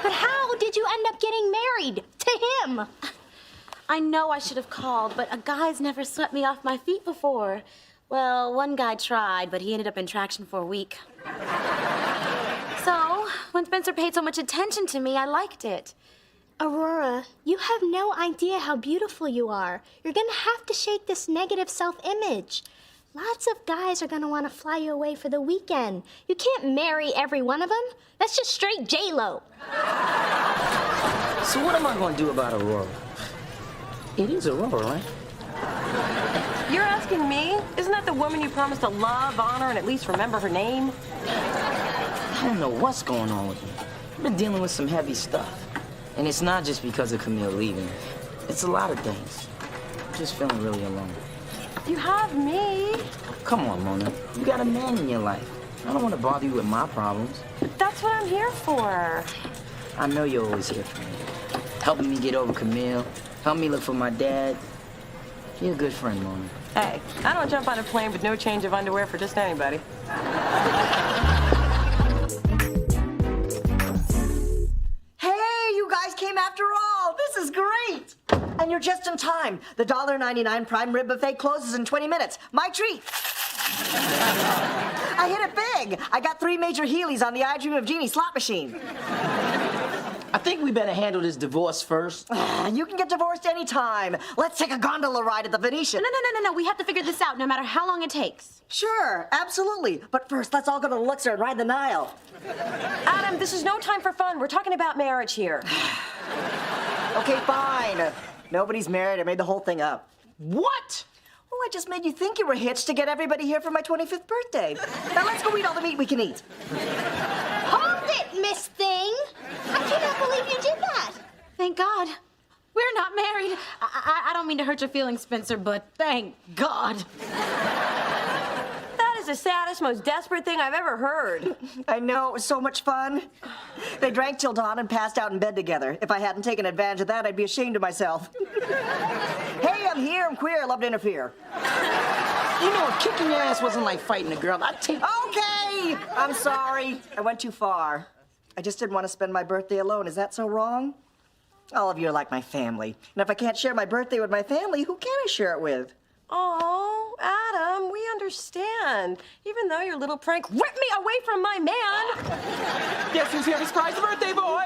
But how did you end up getting married to him? I know I should have called, but a guy's never swept me off my feet before. Well, one guy tried, but he ended up in traction for a week. So, when Spencer paid so much attention to me, I liked it. Aurora, you have no idea how beautiful you are. You're gonna have to shake this negative self-image. Lots of guys are gonna want to fly you away for the weekend. You can't marry every one of them. That's just straight J-Lo. So what am I gonna do about Aurora? It is Aurora, right? You're asking me? Isn't that the woman you promised to love, honor, and at least remember her name? I don't know what's going on with me. I've been dealing with some heavy stuff. And it's not just because of Camille leaving. It's a lot of things. I'm just feeling really alone. You have me. Come on, Mona. You got a man in your life. I don't want to bother you with my problems. That's what I'm here for. I know you're always here for me. Helping me get over Camille. Help me look for my dad. You're a good friend, Mona. Hey, I don't jump on a plane with no change of underwear for just anybody. Hey, you guys came after all. This is great. And you're just in time. The $1.99 prime rib buffet closes in 20 minutes. My treat. I hit it big. I got 3 major Heelys on the I Dream of Jeannie slot machine. I think we better handle this divorce first. You can get divorced anytime. Let's take a gondola ride at the Venetian. No. We have to figure this out no matter how long it takes. Sure, absolutely. But first, let's all go to the Luxor and ride the Nile. Adam, this is no time for fun. We're talking about marriage here. Okay, fine. Nobody's married. I made the whole thing up. What? Well, I just made you think you were hitched to get everybody here for my 25th birthday. Now let's go eat all the meat we can eat. Hold it, Miss Thing. I cannot believe you did that. Thank God. We're not married. I don't mean to hurt your feelings, Spencer, but thank God. That is the saddest, most desperate thing I've ever heard. I know, it was so much fun. They drank till dawn and passed out in bed together. If I hadn't taken advantage of that, I'd be ashamed of myself. Hey, I'm here, I'm queer, I love to interfere. You know, if kicking your ass wasn't like fighting a girl, I'd take... Okay, I'm sorry. I went too far. I just didn't want to spend my birthday alone. Is that so wrong? All of you are like my family. And if I can't share my birthday with my family, who can I share it with? Oh, Adam, we understand. Even though your little prank ripped me away from my man. Guess who's here to surprise the birthday boy?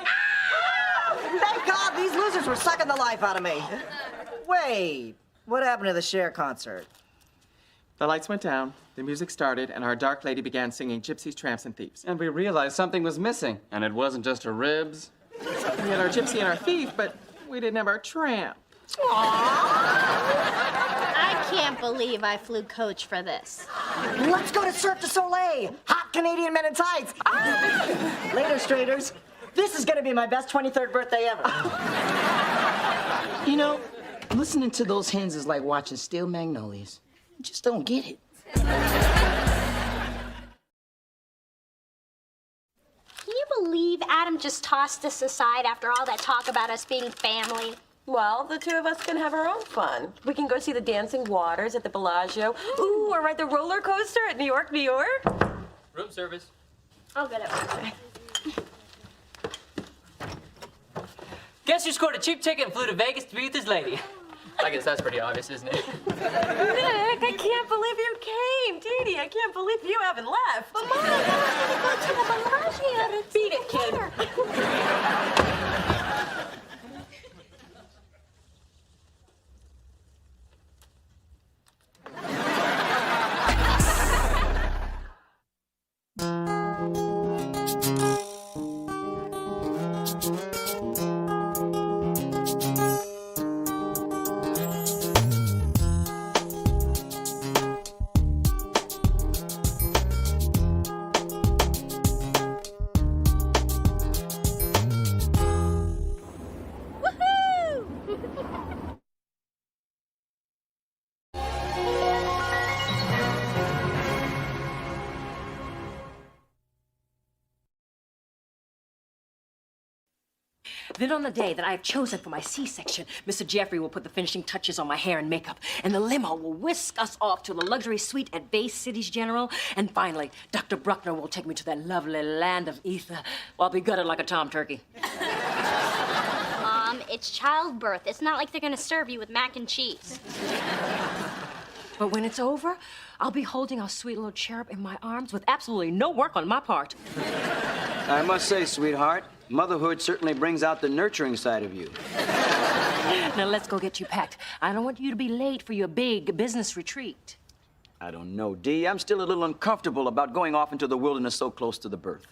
Thank God these losers were sucking the life out of me. Wait, what happened to the Cher concert? The lights went down, the music started, and our dark lady began singing Gypsies, Tramps, and Thieves. And we realized something was missing. And it wasn't just her ribs. We had our gypsy and our thief, but we didn't have our tramp. I can't believe I flew coach for this. Let's go to Cirque du Soleil. Hot Canadian men in tights. Later, straighters. This is gonna be my best 23rd birthday ever. You know, listening to those hens is like watching Steel Magnolias. You just don't get it. Can you believe Adam just tossed us aside after all that talk about us being family? Well, the two of us can have our own fun. We can go see the Dancing Waters at the Bellagio. Ooh, or ride the roller coaster at New York, New York. Room service. I'll get it. Guess who scored a cheap ticket and flew to Vegas to be with his lady? I guess that's pretty obvious, isn't it? Nick, I can't believe you came. Dee Dee, I can't believe you haven't left. But Mom, I wanted to go to the Bellagio. Beat it, kid. Then on the day that I have chosen for my C-section, Mr. Jeffrey will put the finishing touches on my hair and makeup, and the limo will whisk us off to the luxury suite at Bay Cities General, and finally, Dr. Bruckner will take me to that lovely land of ether. I'll be gutted like a tom turkey. Mom, it's childbirth. It's not like they're gonna serve you with mac and cheese. But when it's over, I'll be holding our sweet little cherub in my arms with absolutely no work on my part. I must say, sweetheart, motherhood certainly brings out the nurturing side of you. Now let's go get you packed. I don't want you to be late for your big business retreat. I don't know, Dee. I'm still a little uncomfortable about going off into the wilderness so close to the birth.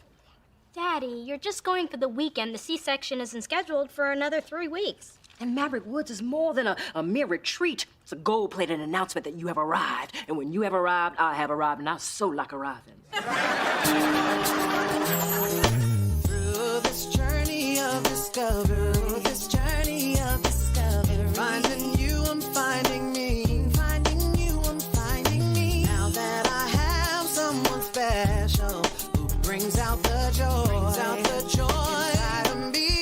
Daddy, you're just going for the weekend. The C-section isn't scheduled for another 3 weeks. And Maverick Woods is more than a mere retreat. It's a gold-plated announcement that you have arrived. And when you have arrived, I have arrived, and I so like arriving. Through this journey of discovery, finding you, I'm finding me, finding you, I'm finding me. Now that I have someone special who brings out the joy, inside of me.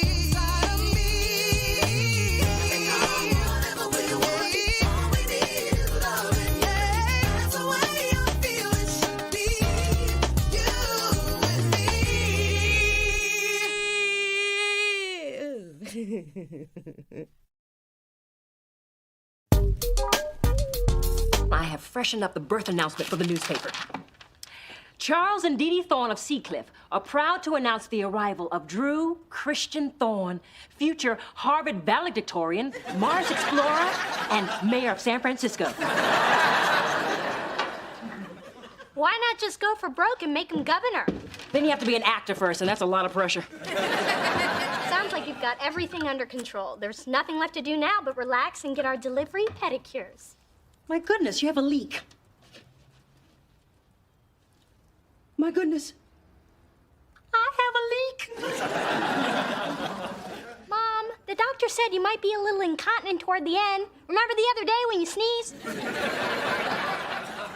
Whatever we want, all we need is love. Yeah, that's the way I feel it should be. You and me. I have freshened up the birth announcement for the newspaper. Charles and Dee Dee Thorne of Seacliff are proud to announce the arrival of Drew Christian Thorne, future Harvard valedictorian, Mars explorer, and mayor of San Francisco. Why not just go for broke and make him governor? Then you have to be an actor first, and that's a lot of pressure. Sounds like you've got everything under control. There's nothing left to do now but relax and get our delivery pedicures. My goodness, you have a leak. My goodness. I have a leak. Mom, the doctor said you might be a little incontinent toward the end. Remember the other day when you sneezed?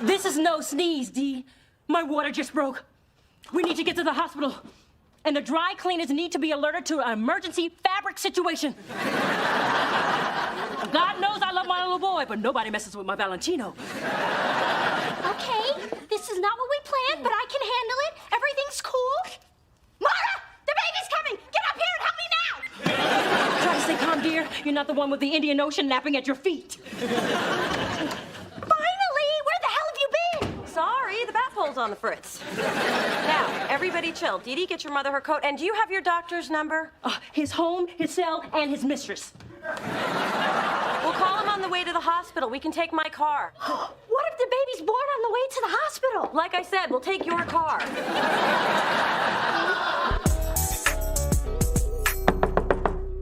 This is no sneeze, Dee. My water just broke. We need to get to the hospital. And the dry cleaners need to be alerted to an emergency fabric situation. God knows I love my little boy, but nobody messes with my Valentino. Okay, this is not what we planned, but I can handle it. Everything's cool. Mara, the baby's coming. Get up here and help me now. Try to stay calm, dear. You're not the one with the Indian Ocean napping at your feet. But on the fritz. Now, everybody chill. Dee Dee, get your mother her coat. And do you have your doctor's number? His home, his cell, and his mistress. We'll call him on the way to the hospital. We can take my car. What if the baby's born on the way to the hospital? Like I said, we'll take your car.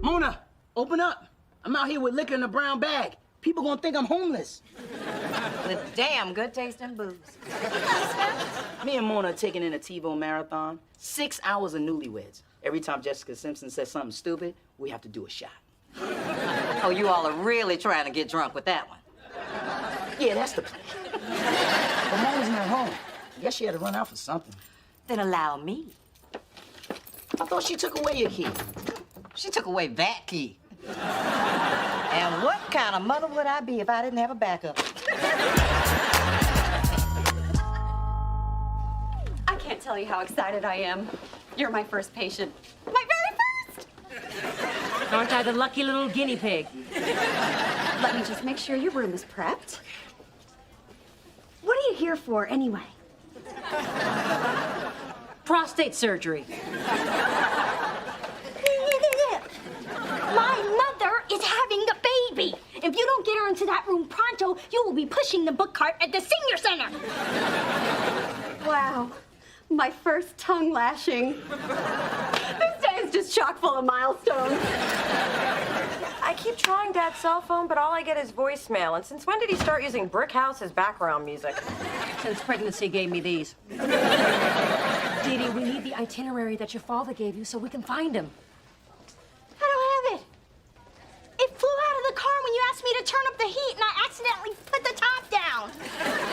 Mona, open up. I'm out here with liquor in a brown bag. People gonna think I'm homeless. With damn good taste in booze. Me and Mona are taking in a TiVo marathon. 6 hours of Newlyweds. Every time Jessica Simpson says something stupid, we have to do a shot. Oh, you all are really trying to get drunk with that one. Yeah, that's the plan. But Mona's not home. I guess she had to run out for something. Then allow me. I thought she took away your key. She took away that key. And what kind of mother would I be if I didn't have a backup? I can't tell you how excited I am. You're my first patient. My very first! Aren't I the lucky little guinea pig? Let me just make sure your room is prepped. What are you here for, anyway? Prostate surgery. My mother is having a baby. If you don't get her into that room pronto, you will be pushing the book cart at the senior center. Wow. My first tongue lashing. This day is just chock full of milestones. I keep trying Dad's cell phone, but all I get is voicemail. And since when did he start using Brick House as background music? Since pregnancy gave me these. Dee Dee, we need the itinerary that your father gave you so we can find him. I don't have it. It flew out of the car when you asked me to turn up the heat, and I accidentally put the top down.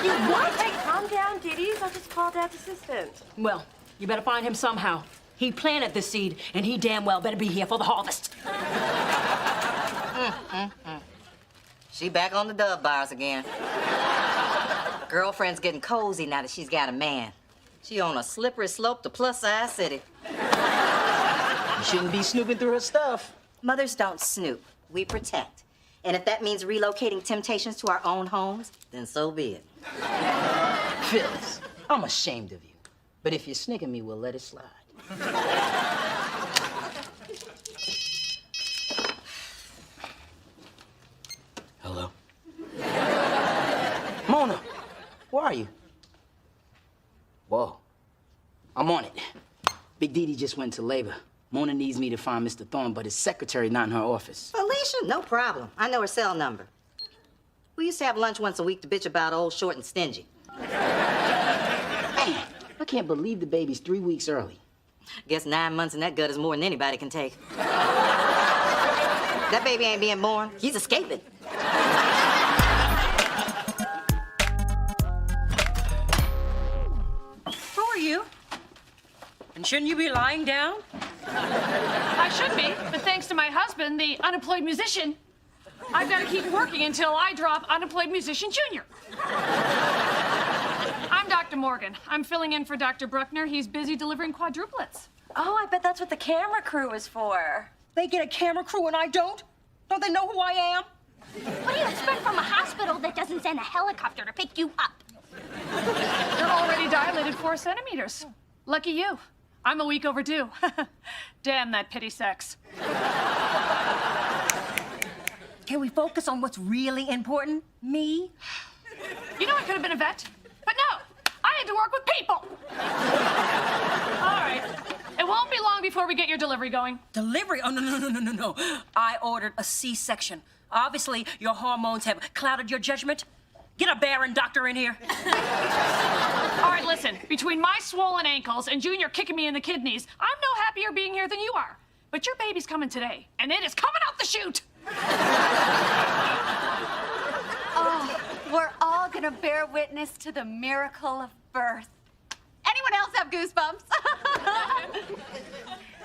You what? Hey, calm down, Dee Dee. I'll just call Dad's assistant. Well, you better find him somehow. He planted this seed, and he damn well better be here for the harvest. She back on the dove bars again. Girlfriend's getting cozy now that she's got a man. She on a slippery slope to plus-size city. You shouldn't be snooping through her stuff. Mothers don't snoop. We protect. And if that means relocating Temptations to our own homes, then so be it. Phyllis, I'm ashamed of you. But if you're snicking me, we'll let it slide. Hello? Mona, where are you? Whoa. I'm on it. Big Dee Dee just went to labor. Mona needs me to find Mr. Thorne, but his secretary not in her office. Alicia, no problem. I know her cell number. We used to have lunch once a week to bitch about old, short, and stingy. Man, I can't believe the baby's 3 weeks early. Guess 9 months in that gut is more than anybody can take. That baby ain't being born. He's escaping. Who are you? And shouldn't you be lying down? I should be, but thanks to my husband, the unemployed musician, I've got to keep working until I drop Unemployed Musician Junior. I'm Dr. Morgan. I'm filling in for Dr. Bruckner. He's busy delivering quadruplets. Oh, I bet that's what the camera crew is for. They get a camera crew and I don't? Don't they know who I am? What do you expect from a hospital that doesn't send a helicopter to pick you up? You're already dilated 4 centimeters. Lucky you. I'm a week overdue. Damn that pity sex. Can we focus on what's really important? Me? You know I could have been a vet, but no. I had to work with people. All right. It won't be long before we get your delivery going. Delivery? Oh, no. I ordered a C-section. Obviously, your hormones have clouded your judgment. Get a barren doctor in here. All right, listen. Between my swollen ankles and Junior kicking me in the kidneys, I'm no happier being here than you are. But your baby's coming today, and it is coming out the chute. Oh, we're all gonna bear witness to the miracle of birth. Anyone else have goosebumps?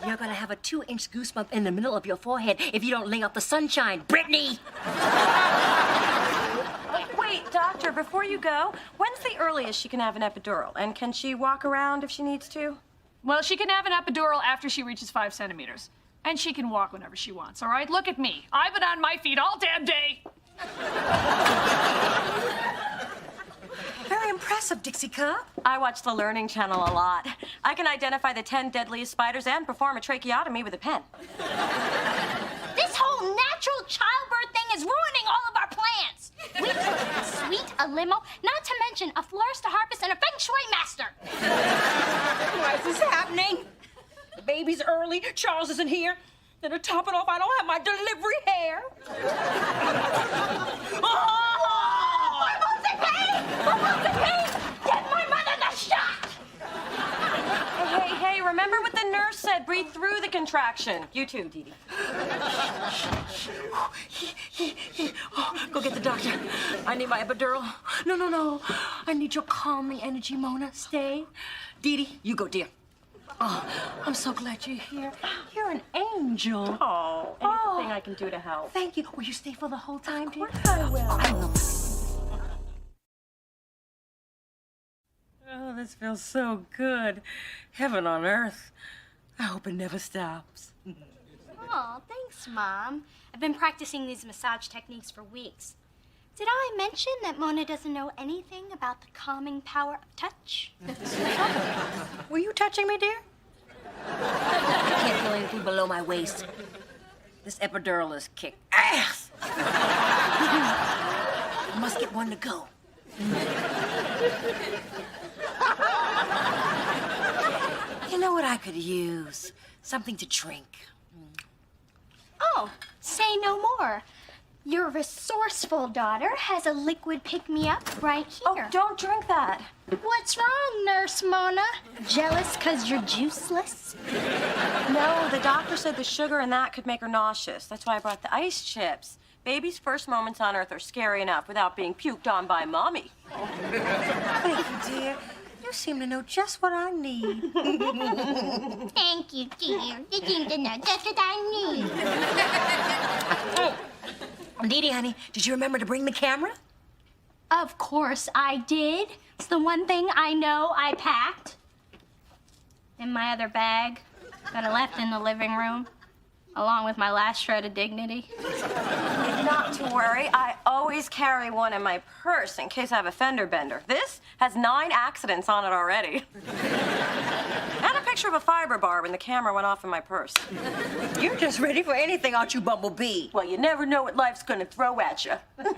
You're gonna have a 2-inch goosebump in the middle of your forehead if you don't lay off the sunshine, Brittany! Wait, doctor, before you go, when's the earliest she can have an epidural? And can she walk around if she needs to? Well, she can have an epidural after she reaches 5 centimeters. And she can walk whenever she wants, all right? Look at me. I've been on my feet all damn day. Very Very impressive, Dixie Cup. I watch the Learning Channel a lot. I can identify the 10 deadliest spiders and perform a tracheotomy with a pen. This whole natural childbirth thing is ruining all of our plans. We took a suite, a limo, not to mention a florist, a harpist, and a feng shui master. Why is this happening? The baby's early, Charles isn't here. And to top it off, I don't have my delivery hair. Get my mother the shot! Hey, remember what the nurse said. Breathe through the contraction. You too, Dee Dee. Go get the doctor. I need my epidural. No. I need your calming energy, Mona. Stay. Dee Dee, you go, dear. Oh, I'm so glad you're here. You're an angel. Oh, anything I can do to help. Thank you. Will you stay for the whole time, dear? Of course I will. I will. Oh, this feels so good. Heaven on earth. I hope it never stops. Oh, thanks, Mom. I've been practicing these massage techniques for weeks. Did I mention that Mona doesn't know anything about the calming power of touch? Were you touching me, dear? I can't feel anything below my waist. This epidural is kick ass. I must get one to go. You know what I could use? Something to drink. Oh, say no more. Your resourceful daughter has a liquid pick-me-up right here. Oh, don't drink that. What's wrong, Nurse Mona? Jealous 'cause you're juiceless? No, the doctor said the sugar in that could make her nauseous. That's why I brought the ice chips. Baby's first moments on Earth are scary enough without being puked on by Mommy. Thank you, dear. You seem to know just what I need. Thank you, dear. You seem to know just what I need. Dee Dee, honey, did you remember to bring the camera? Of course I did. It's the one thing I know I packed. In my other bag that I left in the living room, along with my last shred of dignity. Not to worry, I always carry one in my purse in case I have a fender bender. This has 9 accidents on it already. And a picture of a fiber bar when the camera went off in my purse. You're just ready for anything, aren't you, Bumblebee? Well, you never know what life's gonna throw at you. You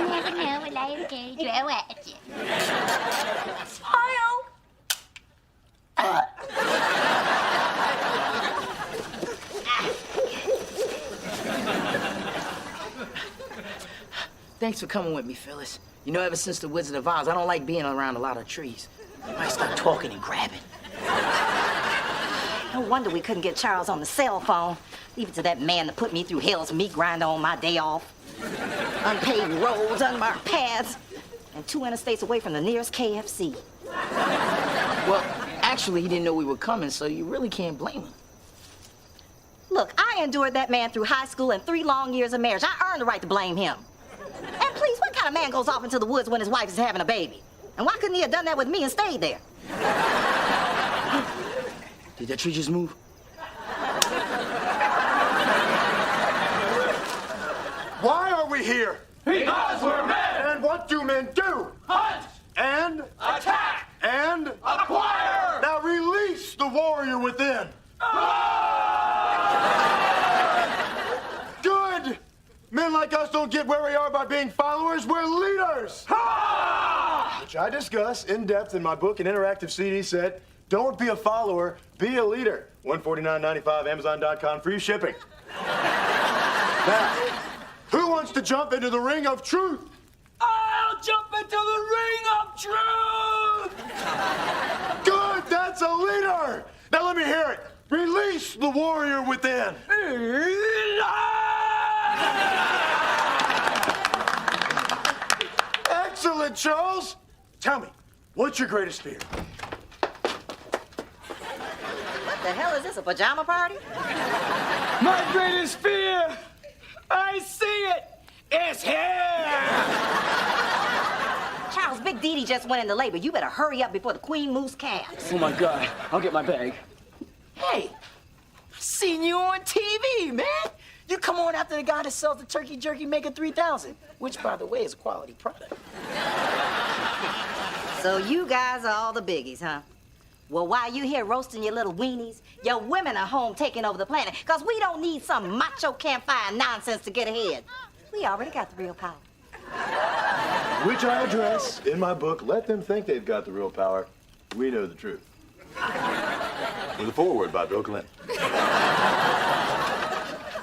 never know what life's going to throw at you. Smile! Thanks for coming with me, Phyllis. You know, ever since the Wizard of Oz, I don't like being around a lot of trees. I start talking and grabbing. No wonder we couldn't get Charles on the cell phone. Leave it to that man to put me through hell's meat grinder on my day off. Unpaved roads, unmarked paths, and 2 interstates away from the nearest KFC. Well, actually, he didn't know we were coming, so you really can't blame him. Look, I endured that man through high school and 3 long years of marriage. I earned the right to blame him. And please, what kind of man goes off into the woods when his wife is having a baby? And why couldn't he have done that with me and stayed there? Did that tree just move? Why are we here? Because we're men! And what do men do? Hunt! And? Attack! And? Acquire! Now release the warrior within. Good! Men like us don't get where we are by being followers, we're leaders! Which I discuss in depth in my book and interactive CD set, Don't Be a Follower, Be a Leader. $149.95, Amazon.com, free shipping. Now, who wants to jump into the ring of truth? I'll jump into the ring of truth! Good, that's a leader! Now let me hear it. Release the warrior within. Excellent, Charles. Tell me, what's your greatest fear? What the hell is this, a pajama party? My greatest fear! I see it! It's here! Charles, Big Dee Dee just went into labor. You better hurry up before the queen moves calves. Oh my God, I'll get my bag. Hey, seen you on TV, man. You come on after the guy that sells the turkey jerky making 3,000, which, by the way, is a quality product. So you guys are all the biggies, huh? Well, while you here roasting your little weenies, your women are home taking over the planet, because we don't need some macho campfire nonsense to get ahead. We already got the real power. Which I address in my book, Let Them Think They've Got the Real Power. We know the truth. With a foreword by Bill Clinton.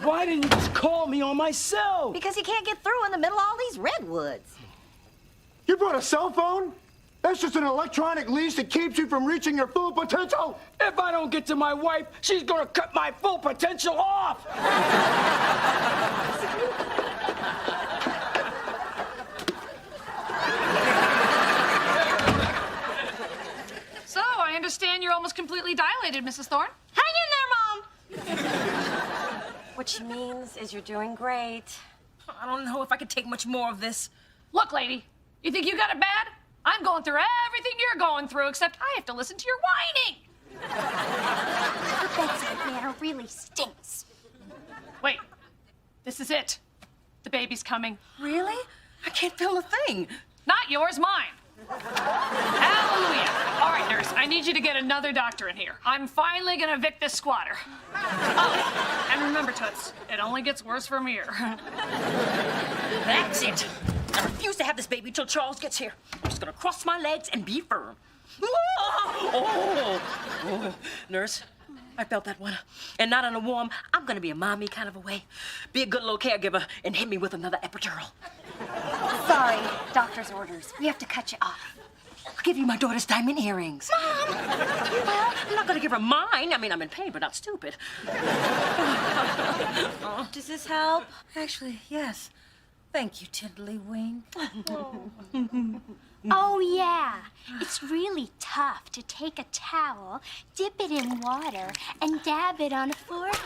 Why didn't you just call me on my cell? Because you can't get through in the middle of all these redwoods. You brought a cell phone? That's just an electronic leash that keeps you from reaching your full potential. If I don't get to my wife, she's gonna cut my full potential off. So, I understand you're almost completely dilated, Mrs. Thorne. Hang in there, Mom! What she means is you're doing great. I don't know if I can take much more of this. Look, lady, you think you got it bad? I'm going through everything you're going through, except I have to listen to your whining. Her bedside manner really stinks. Wait, this is it. The baby's coming. Really? I can't feel a thing. Not yours, mine. Hallelujah. All right, nurse, I need you to get another doctor in here. I'm finally gonna evict this squatter. Oh, and remember, Toots, it only gets worse from here. That's it. I refuse to have this baby till Charles gets here. I'm just gonna cross my legs and be firm. Oh. Nurse, I felt that one. And not in a warm, I'm gonna be a mommy kind of a way. Be a good little caregiver and hit me with another epidural. Sorry, doctor's orders. We have to cut you off. I'll give you my daughter's diamond earrings. Mom! Well, I'm not gonna give her mine. I mean, I'm in pain, but not stupid. Does this help? Actually, yes. Thank you, Tiddlywink. Oh, yeah. It's really tough to take a towel, dip it in water, and dab it on a forehead.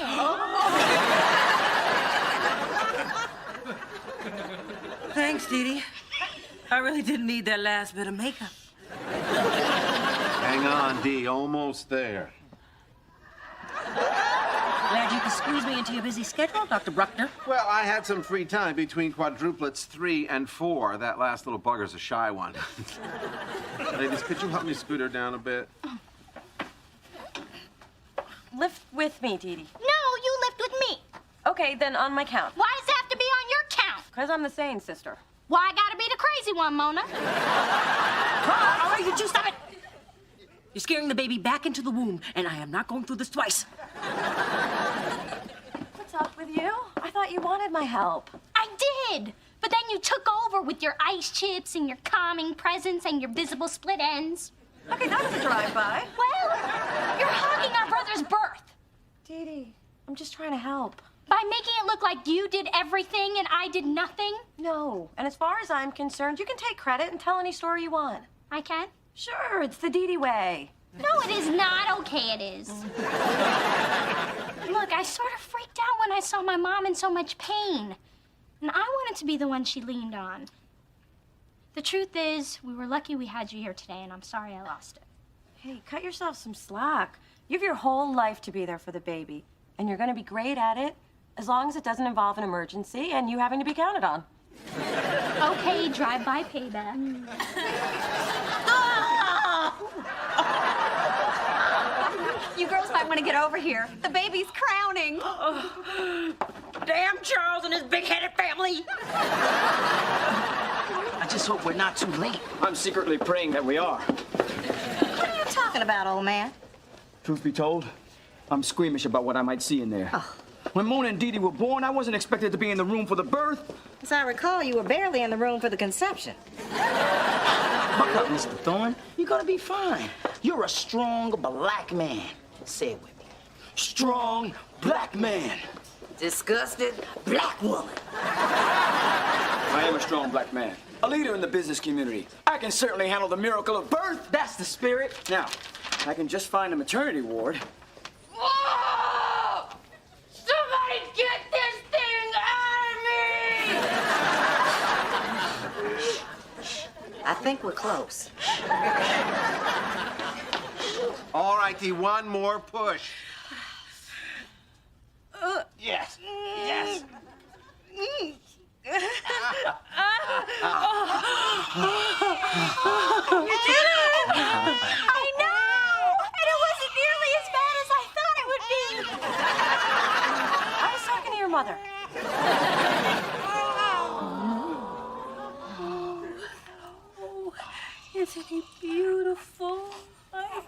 Thanks, Dee Dee. I really didn't need that last bit of makeup. Hang on, Dee. Almost there. Glad you could squeeze me into your busy schedule, Dr. Bruckner. Well, I had some free time between quadruplets 3 and 4. That last little bugger's a shy one. Ladies, could you help me scoot her down a bit? Lift with me, Dee Dee. No, you lift with me. Okay, then on my count. Why does it have to be on your count? Because I'm the sane sister. Why I gotta be the crazy one, Mona? All right, you two, stop it. You're scaring the baby back into the womb, and I am not going through this twice. What's up with you? I thought you wanted my help. I did. But then you took over with your ice chips and your calming presence and your visible split ends. Okay, that was a drive-by. Well, you're hogging our brother's birth. Dee Dee, I'm just trying to help. By making it look like you did everything and I did nothing? No. And as far as I'm concerned, you can take credit and tell any story you want. I can? Sure, it's the Dee Dee way. No, it is not. Okay, it is. Look, I sort of freaked out when I saw my mom in so much pain. And I wanted to be the one she leaned on. The truth is, we were lucky we had you here today, and I'm sorry I lost it. Hey, cut yourself some slack. You have your whole life to be there for the baby. And you're going to be great at it, as long as it doesn't involve an emergency and you having to be counted on. Okay, drive-by payback. You girls might want to get over here. The baby's crowning. Damn Charles and his big-headed family. I just hope we're not too late. I'm secretly praying that we are. What are you talking about, old man? Truth be told, I'm squeamish about what I might see in there. When Mona and Dee Dee were born, I wasn't expected to be in the room for the birth. As I recall, you were barely in the room for the conception. Buck up, Mr. Thorne. You're gonna be fine. You're a strong black man. Say it with me. Strong black man. Disgusted black woman. I am a strong black man. A leader in the business community. I can certainly handle the miracle of birth. That's the spirit. Now, I can just find a maternity ward. Whoa! Somebody get this thing out of me! I think we're close. All right, Dee, one more push. Yes. Yes. You did it! I know! And it wasn't nearly as bad as I thought it would be. I was talking to your mother. Isn't he beautiful? Oh,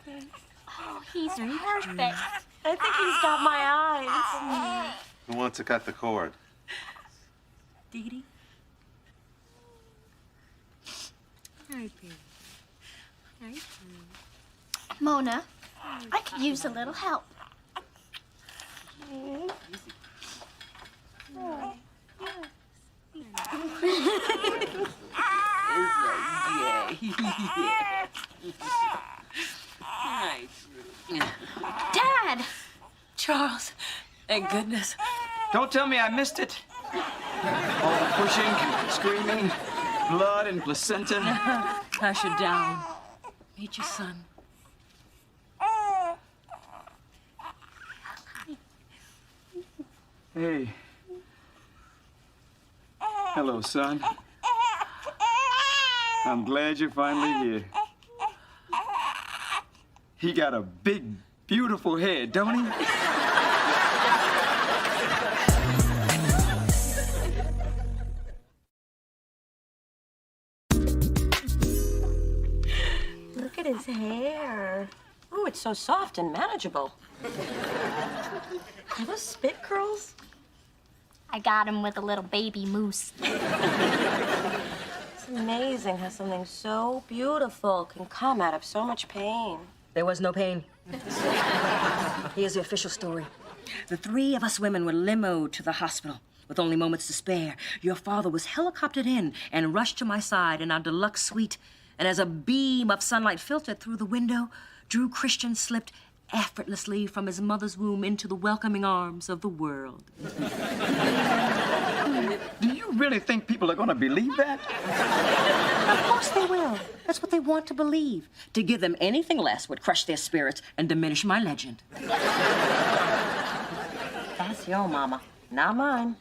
he's perfect. I think he's got my eyes. Who wants to cut the cord? Dee Dee? Hi, baby. Hi, baby. Mona, I could use a little help. Dad! Charles, thank goodness. Don't tell me I missed it. All the pushing, screaming, blood and placenta. Hush her down. Meet your son. Hey. Hello, son. I'm glad you're finally here. He got a big, beautiful head, don't he? Look at his hair. Oh, it's so soft and manageable. Are those spit curls? I got him with a little baby moose. It's amazing how something so beautiful can come out of so much pain. There was no pain. Here's the official story. The three of us women were limoed to the hospital with only moments to spare. Your father was helicoptered in and rushed to my side in our deluxe suite. And as a beam of sunlight filtered through the window, Drew Christian slipped effortlessly from his mother's womb into the welcoming arms of the world. Do you really think people are going to believe that? Of course they will. That's what they want to believe. To give them anything less would crush their spirits and diminish my legend. That's your mama, not mine.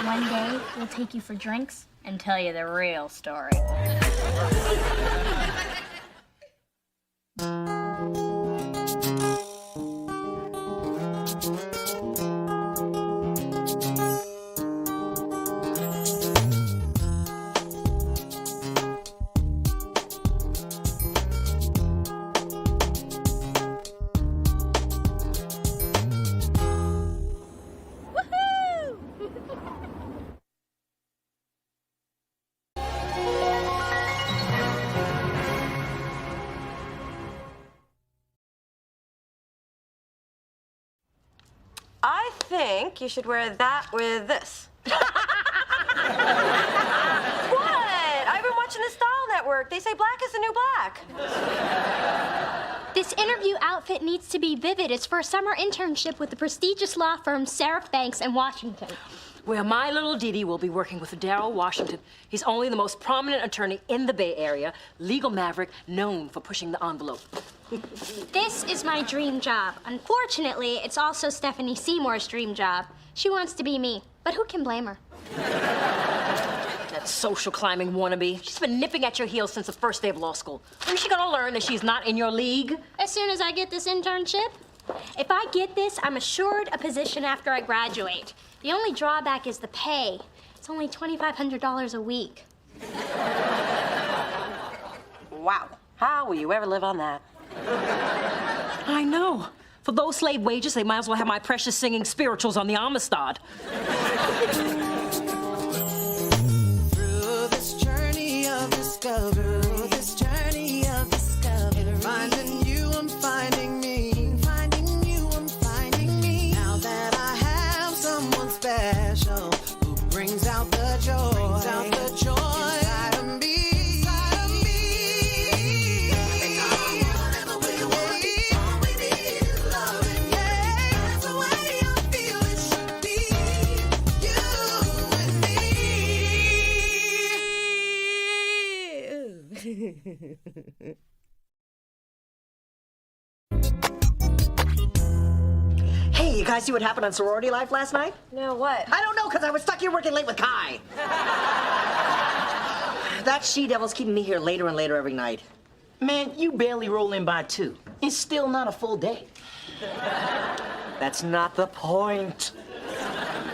One day, we'll take you for drinks and tell you the real story. I think you should wear that with this. What? I've been watching the Style Network. They say black is the new black. This interview outfit needs to be vivid. It's for a summer internship with the prestigious law firm Seraph Banks in Washington. Where my little Dee Dee will be working with Darrell Washington. He's only the most prominent attorney in the Bay Area, legal maverick known for pushing the envelope. This is my dream job. Unfortunately, it's also Stephanie Seymour's dream job. She wants to be me, but who can blame her? That social climbing wannabe. She's been nipping at your heels since the first day of law school. When is she gonna learn that she's not in your league? As soon as I get this internship. If I get this, I'm assured a position after I graduate. The only drawback is the pay. It's only $2,500 a week. Wow. How will you ever live on that? I know. For those slave wages, they might as well have my precious singing spirituals on the Amistad. Through this journey of discovery, finding you, I'm finding me, finding you, I'm finding me. Now that I have someone special who brings out the joy, inside of me. Hey, you guys see what happened on Sorority Life last night? No, what? I don't know, because I was stuck here working late with Kai. That she-devil's keeping me here later and later every night. Man, you barely roll in by 2. It's still not a full day. That's not the point.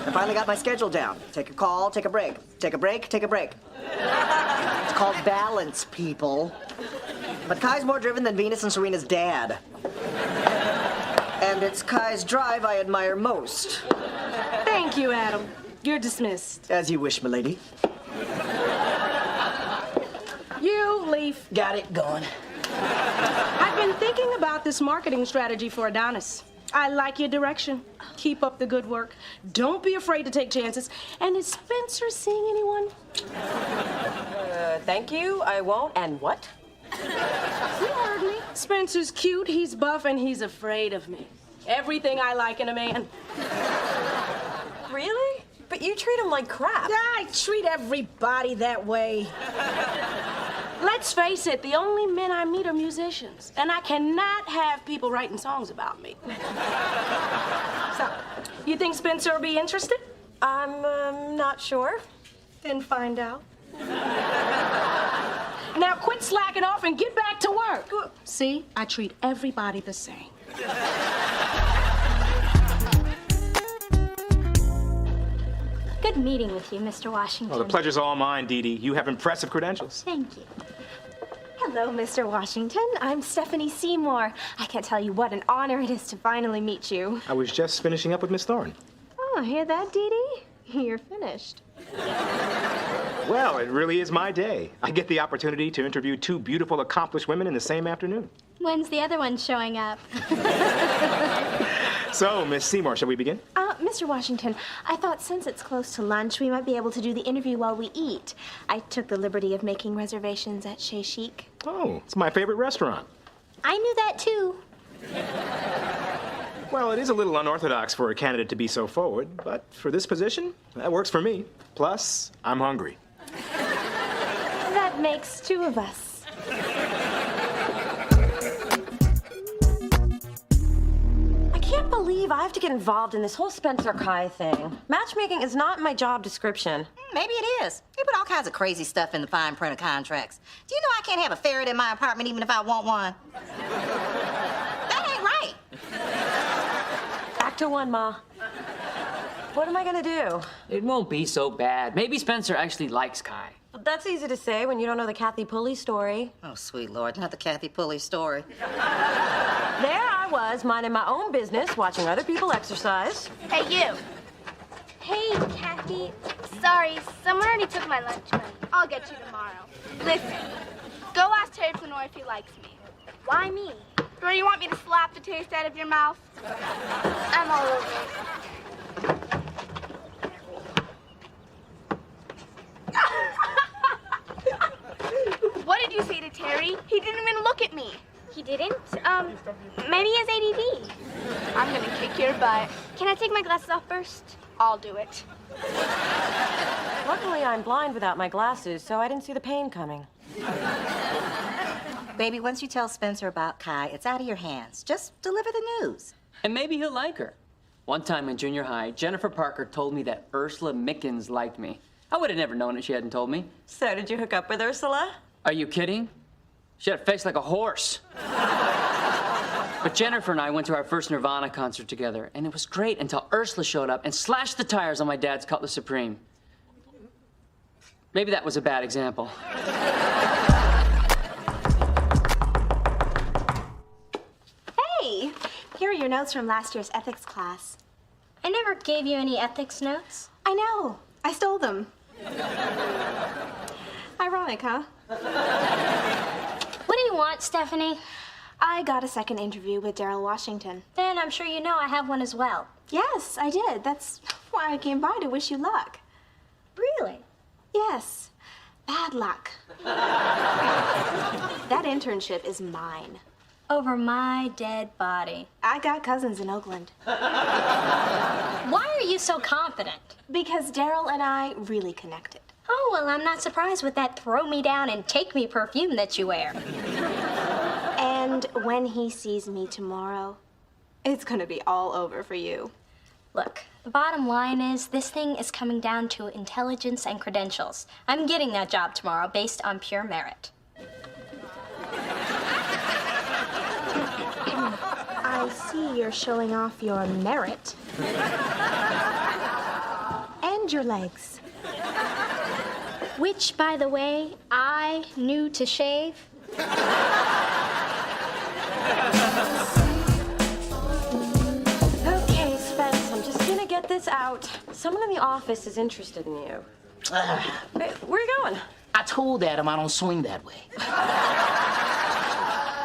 I finally got my schedule down. Take a call, take a break. Take a break, take a break. It's called balance, people. But Kai's more driven than Venus and Serena's dad. And it's Kai's drive I admire most. Thank you, Adam. You're dismissed. As you wish, milady. You, Leaf. Got it going. I've been thinking about this marketing strategy for Adonis. I like your direction. Keep up the good work. Don't be afraid to take chances. And is Spencer seeing anyone? Thank you. I won't. And what? You heard me. Spencer's cute, he's buff, and he's afraid of me. Everything I like in a man. Really? But you treat him like crap. I treat everybody that way. Let's face it, the only men I meet are musicians, and I cannot have people writing songs about me. So, you think Spencer will be interested? I'm not sure. Then find out. Now quit slacking off and get back to work. See, I treat everybody the same. Good meeting with you, Mr. Washington. Well, the pleasure's all mine, Dee Dee. You have impressive credentials. Thank you. Hello, Mr. Washington. I'm Stephanie Seymour. I can't tell you what an honor it is to finally meet you. I was just finishing up with Miss Thorne. Oh, hear that, Dee Dee? You're finished. Well, it really is my day. I get the opportunity to interview 2 beautiful, accomplished women in the same afternoon. When's the other one showing up? So, Miss Seymour, shall we begin? Mr. Washington, I thought since it's close to lunch, we might be able to do the interview while we eat. I took the liberty of making reservations at Chez Chic. Oh, it's my favorite restaurant. I knew that too. Well, it is a little unorthodox for a candidate to be so forward, but for this position, that works for me. Plus, I'm hungry. That makes 2 of us. I can't believe I have to get involved in this whole Spencer Kai thing. Matchmaking is not in my job description. Maybe it is. They put all kinds of crazy stuff in the fine print of contracts. Do you know I can't have a ferret in my apartment even if I want one? That ain't right. Back to 1, Ma. What am I gonna do? It won't be so bad. Maybe Spencer actually likes Kai. That's easy to say when you don't know the Kathy Pulley story. Oh, sweet Lord, not the Kathy Pulley story. There I was, minding my own business, watching other people exercise. Hey, you. Hey, Kathy. Sorry, someone already took my lunch money. I'll get you tomorrow. Listen, go ask Terry Flanoy if he likes me. Why me? Or you want me to slap the taste out of your mouth? I'm all over it. What did you say to Terry? He didn't even look at me. He didn't? Maybe he has ADD. I'm gonna kick your butt. Can I take my glasses off first? I'll do it. Luckily, I'm blind without my glasses, so I didn't see the pain coming. Baby, once you tell Spencer about Kai, it's out of your hands. Just deliver the news. And maybe he'll like her. One time in junior high, Jennifer Parker told me that Ursula Mickens liked me. I would have never known it if she hadn't told me. So did you hook up with Ursula? Are you kidding? She had a face like a horse. But Jennifer and I went to our first Nirvana concert together, and it was great until Ursula showed up and slashed the tires on my dad's Cutlass Supreme. Maybe that was a bad example. Hey, here are your notes from last year's ethics class. I never gave you any ethics notes. I know. I stole them. Ironic, huh? What do you want, Stephanie? I got a second interview with Daryl Washington. Then I'm sure you know I have one as well. Yes, I did. That's why I came by to wish you luck. Really? Yes. Bad luck. That internship is mine. Over my dead body. I got cousins in Oakland. Why are you so confident? Because Daryl and I really connected. Oh, well, I'm not surprised with that throw me down and take me perfume that you wear. And when he sees me tomorrow, it's gonna be all over for you. Look, the bottom line is this thing is coming down to intelligence and credentials. I'm getting that job tomorrow based on pure merit. I see you're showing off your merit. And your legs. Which, by the way, I knew to shave. Okay, Spence, I'm just gonna get this out. Someone in the office is interested in you. Hey, where are you going? I told Adam I don't swing that way.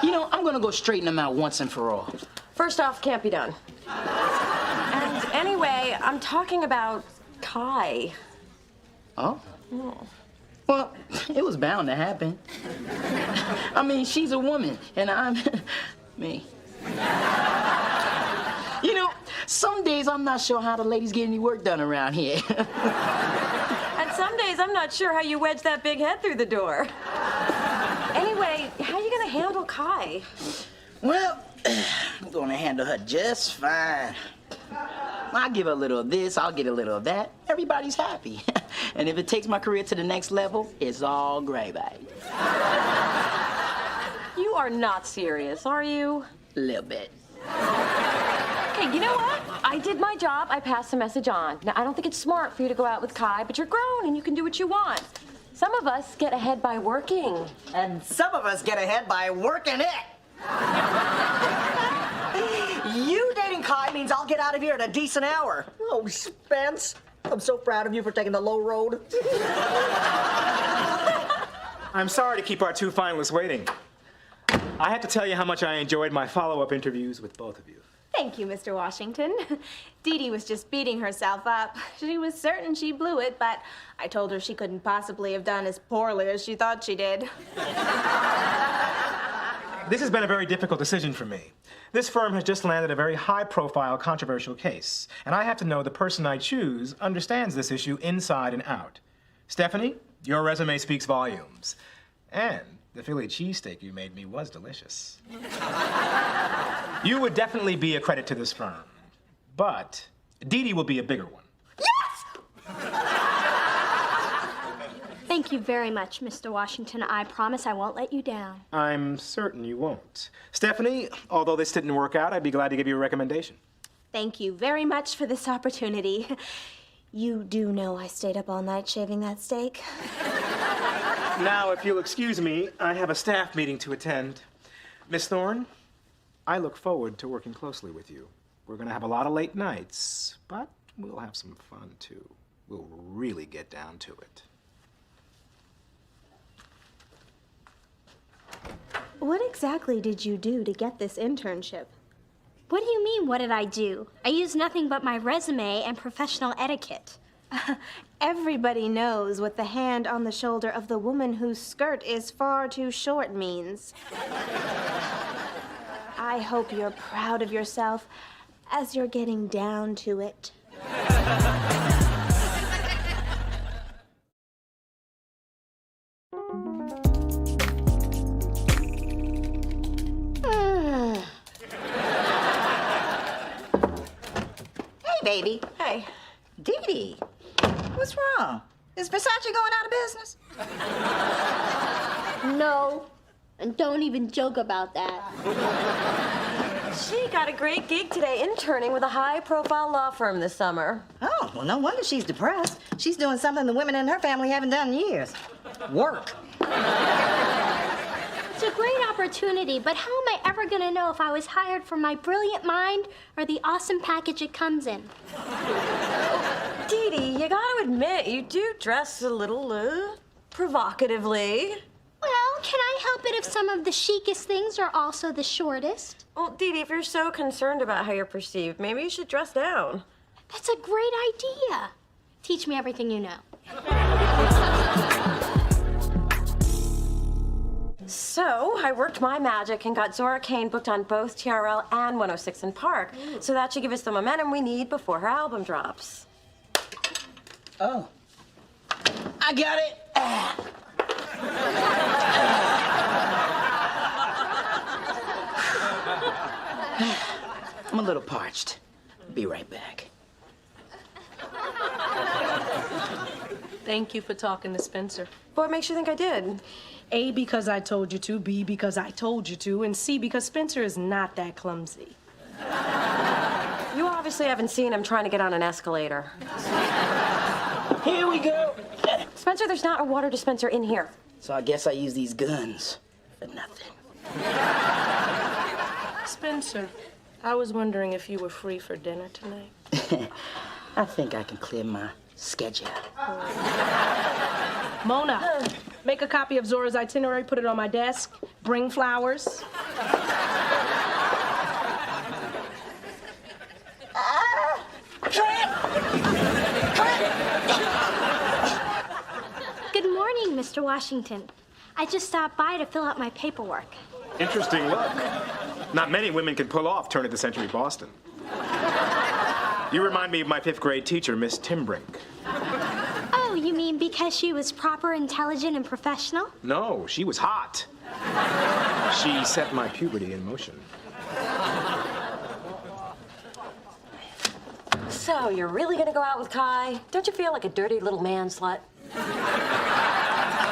You know, I'm gonna go straighten him out once and for all. First off, can't be done. And anyway, I'm talking about Kai. Oh? Well, it was bound to happen. I mean, she's a woman, and I'm me. You know, some days I'm not sure how the ladies get any work done around here. And some days I'm not sure how you wedge that big head through the door. Anyway, how are you gonna handle Kai? Well, I'm gonna handle her just fine. I'll give her a little of this, I'll get a little of that. Everybody's happy. And if it takes my career to the next level, it's all gravy. You are not serious, are you? A little bit. Okay, you know what? I did my job. I passed the message on. Now, I don't think it's smart for you to go out with Kai, but you're grown and you can do what you want. Some of us get ahead by working. And some of us get ahead by working it. You dating Kai means I'll get out of here at a decent hour. Oh, Spence, I'm so proud of you for taking the low road. I'm sorry to keep our two finalists waiting. I have to tell you how much I enjoyed my follow-up interviews with both of you. Thank you, Mr. Washington. Dee Dee was just beating herself up. She was certain she blew it, but I told her she couldn't possibly have done as poorly as she thought she did. This has been a very difficult decision for me. This firm has just landed a very high-profile, controversial case, and I have to know the person I choose understands this issue inside and out. Stephanie, your resume speaks volumes. And the Philly cheesesteak you made me was delicious. You would definitely be a credit to this firm, but Dee Dee will be a bigger one. Thank you very much, Mr. Washington. I promise I won't let you down. I'm certain you won't. Stephanie, although this didn't work out, I'd be glad to give you a recommendation. Thank you very much for this opportunity. You do know I stayed up all night shaving that steak. Now, if you'll excuse me, I have a staff meeting to attend. Miss Thorne, I look forward to working closely with you. We're going to have a lot of late nights, but we'll have some fun, too. We'll really get down to it. What exactly did you do to get this internship? What do you mean, what did I do? I used nothing but my resume and professional etiquette. Everybody knows what the hand on the shoulder of the woman whose skirt is far too short means. I hope you're proud of yourself as you're getting down to it. Hey, baby. Hey. Dee Dee, what's wrong? Is Versace going out of business? No, and don't even joke about that. She got a great gig today interning with a high-profile law firm this summer. Oh, well, no wonder she's depressed. She's doing something the women in her family haven't done in years. Work. It's a great opportunity, but how am I ever going to know if I was hired for my brilliant mind or the awesome package it comes in? Dee Dee, you gotta admit, you do dress a little, provocatively. Well, can I help it if some of the chicest things are also the shortest? Well, Dee Dee, if you're so concerned about how you're perceived, maybe you should dress down. That's a great idea. Teach me everything you know. So, I worked my magic and got Zora Kane booked on both TRL and 106 in Park. So that should give us the momentum we need before her album drops. Oh. I got it. I'm a little parched. Be right back. Thank you for talking to Spencer. What makes you think I did? A, because I told you to, B, because I told you to, and C, because Spencer is not that clumsy. You obviously haven't seen him trying to get on an escalator. Here we go. Spencer, there's not a water dispenser in here. So I guess I use these guns for nothing. Spencer, I was wondering if you were free for dinner tonight. I think I can clear my schedule. Mona, make a copy of Zora's itinerary, put it on my desk, bring flowers. Good morning, Mr. Washington. I just stopped by to fill out my paperwork. Interesting look. Not many women can pull off turn of the century Boston. You remind me of my 5th grade teacher, Miss Timbrink. Oh, you mean because she was proper, intelligent, and professional? No, she was hot. She set my puberty in motion. So, you're really gonna go out with Kai? Don't you feel like a dirty little man slut?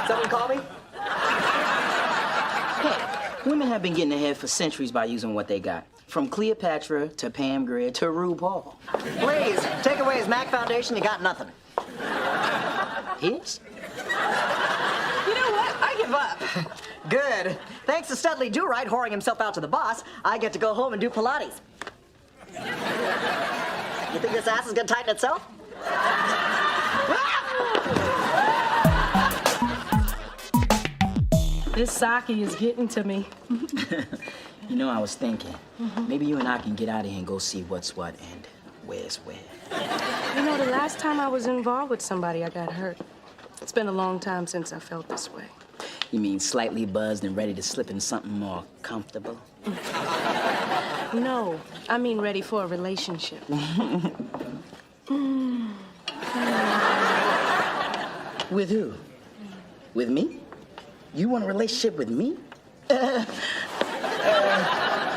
Someone call me? Hey, women have been getting ahead for centuries by using what they got. From Cleopatra to Pam Grier to RuPaul. Please, take away his Mac Foundation, you got nothing. His? You know what? I give up. Good. Thanks to Studley Do-Right whoring himself out to the boss, I get to go home and do Pilates. You think this ass is gonna tighten itself? This sake is getting to me. You know, I was thinking, maybe you and I can get out of here and go see what's what and where's where. You know, the last time I was involved with somebody, I got hurt. It's been a long time since I felt this way. You mean slightly buzzed and ready to slip in something more comfortable? No, I mean ready for a relationship. With who? With me? You want a relationship with me?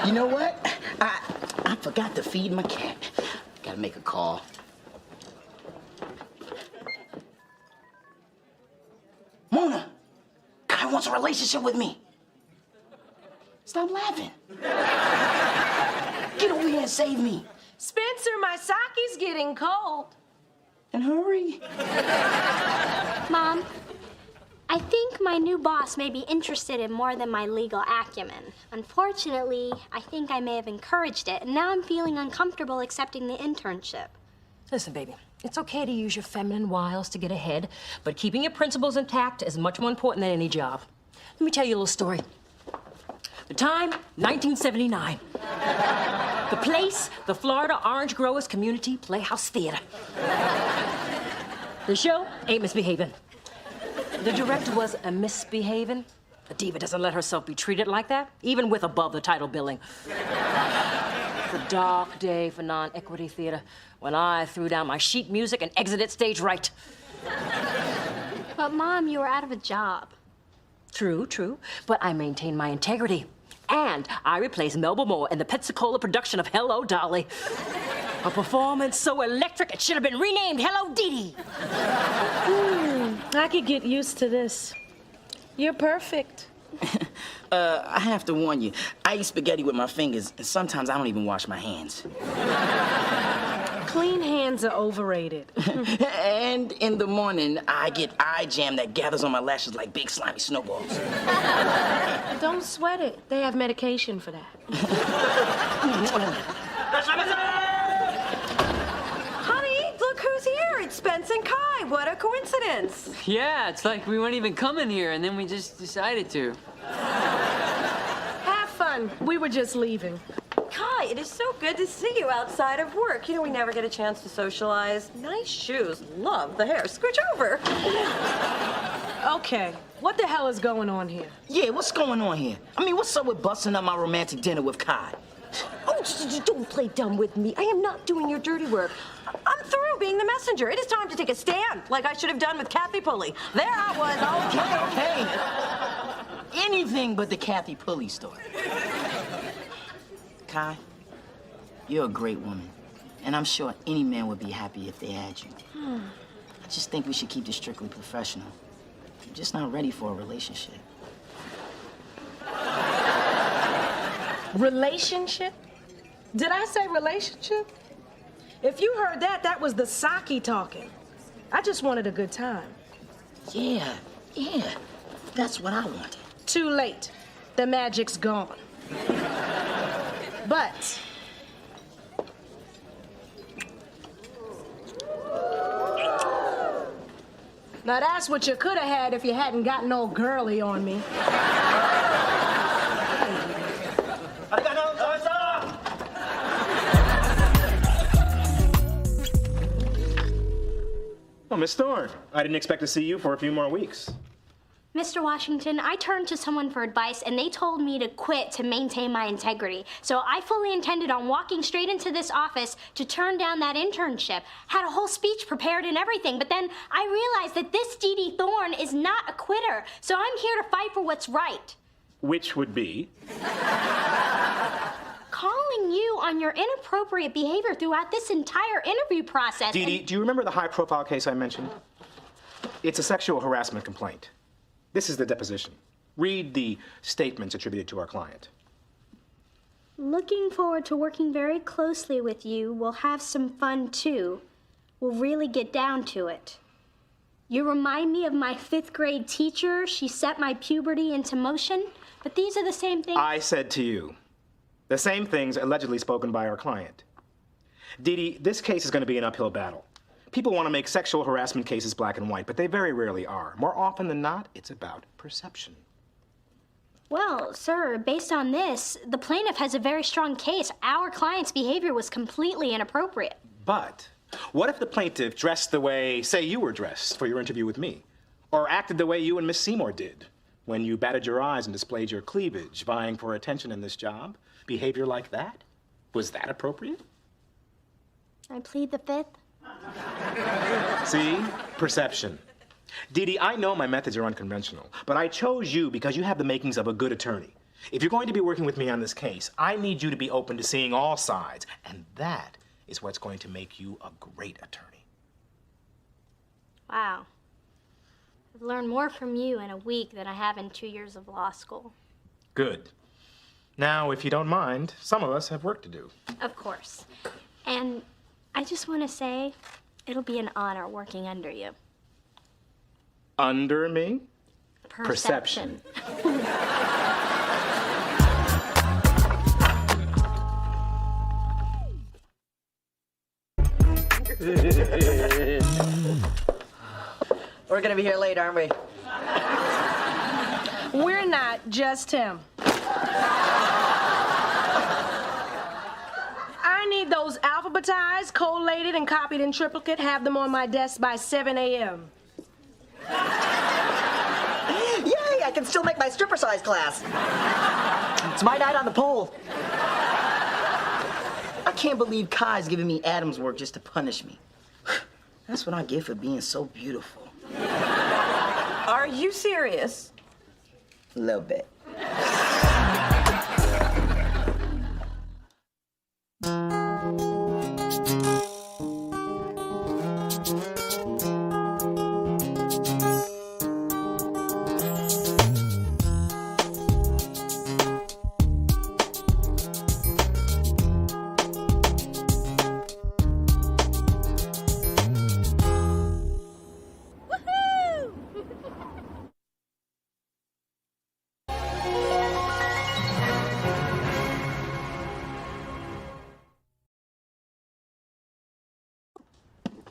You know what? I forgot to feed my cat. Gotta make a call. Mona! Kai wants a relationship with me. Stop laughing. Get over here and save me. Spencer, my sake's getting cold. And hurry. Mom, I think my new boss may be interested in more than my legal acumen. Unfortunately, I think I may have encouraged it, and now I'm feeling uncomfortable accepting the internship. Listen, baby, it's okay to use your feminine wiles to get ahead, but keeping your principles intact is much more important than any job. Let me tell you a little story. The time, 1979. The place, the Florida Orange Growers Community Playhouse Theater. The show ain't misbehaving. The director was a misbehaving. A diva doesn't let herself be treated like that, even with above the title billing. It's a dark day for non-equity theater when I threw down my sheet music and exited stage right. But, Mom, you were out of a job. True, true, but I maintained my integrity. And I replaced Melba Moore in the Pensacola production of Hello, Dolly. A performance so electric it should have been renamed Hello, Dee Dee. I could get used to this. You're perfect. I have to warn you, I eat spaghetti with my fingers, and sometimes I don't even wash my hands. Clean hands are overrated. And in the morning, I get eye jam that gathers on my lashes like big slimy snowballs. Don't sweat it. They have medication for that. Honey, look who's here. It's Spence and Kai. What a coincidence. Yeah, it's like we weren't even coming here, and then we just decided to. Have fun. We were just leaving. Kai, it is so good to see you outside of work. You know, we never get a chance to socialize. Nice shoes. Love the hair. Scooch over. Okay, what the hell is going on here? Yeah, what's going on here? I mean, what's up with busting up my romantic dinner with Kai? Oh, don't play dumb with me. I am not doing your dirty work. I'm through being the messenger. It is time to take a stand, like I should have done with Kathy Pulley. There I was, Okay. Anything but the Kathy Pulley story. Kai, you're a great woman, and I'm sure any man would be happy if they had you. just think we should keep this strictly professional. I'm just not ready for a relationship. Relationship? Did I say relationship? If you heard that, that was the Saki talking. I just wanted a good time. Yeah, that's what I wanted. Too late. The magic's gone. But now that's what you could have had if you hadn't gotten all girly on me. Oh, Miss Thorne, I didn't expect to see you for a few more weeks. Mr. Washington, I turned to someone for advice and they told me to quit to maintain my integrity. So I fully intended on walking straight into this office to turn down that internship. Had a whole speech prepared and everything, but then I realized that this Dee Dee Thorne is not a quitter. So I'm here to fight for what's right. Which would be? Calling you on your inappropriate behavior throughout this entire interview process. Dee Dee, do you remember the high-profile case I mentioned? It's a sexual harassment complaint. This is the deposition. Read the statements attributed to our client. Looking forward to working very closely with you. We'll have some fun, too. We'll really get down to it. You remind me of my 5th grade teacher. She set my puberty into motion. But these are the same things. I said to you, the same things allegedly spoken by our client. Dee Dee, this case is going to be an uphill battle. People want to make sexual harassment cases black and white, but they very rarely are. More often than not, it's about perception. Well, sir, based on this, the plaintiff has a very strong case. Our client's behavior was completely inappropriate. But what if the plaintiff dressed the way, say, you were dressed for your interview with me? Or acted the way you and Miss Seymour did when you batted your eyes and displayed your cleavage, vying for attention in this job? Behavior like that? Was that appropriate? I plead the 5th. See? Perception. Dee Dee, I know my methods are unconventional, but I chose you because you have the makings of a good attorney. If you're going to be working with me on this case, I need you to be open to seeing all sides, and that is what's going to make you a great attorney. Wow. I've learned more from you in a week than I have in 2 years of law school. Good. Now, if you don't mind, some of us have work to do. Of course. And I just want to say, it'll be an honor working under you. Under me? Perception. We're gonna be here late, aren't we? We're not, just him. I need those alphabetized, collated, and copied in triplicate. Have them on my desk by 7 a.m. Yay, I can still make my stripper size class. It's my night on the pole. I can't believe Kai's giving me Adam's work just to punish me. That's what I get for being so beautiful. Are you serious? A little bit.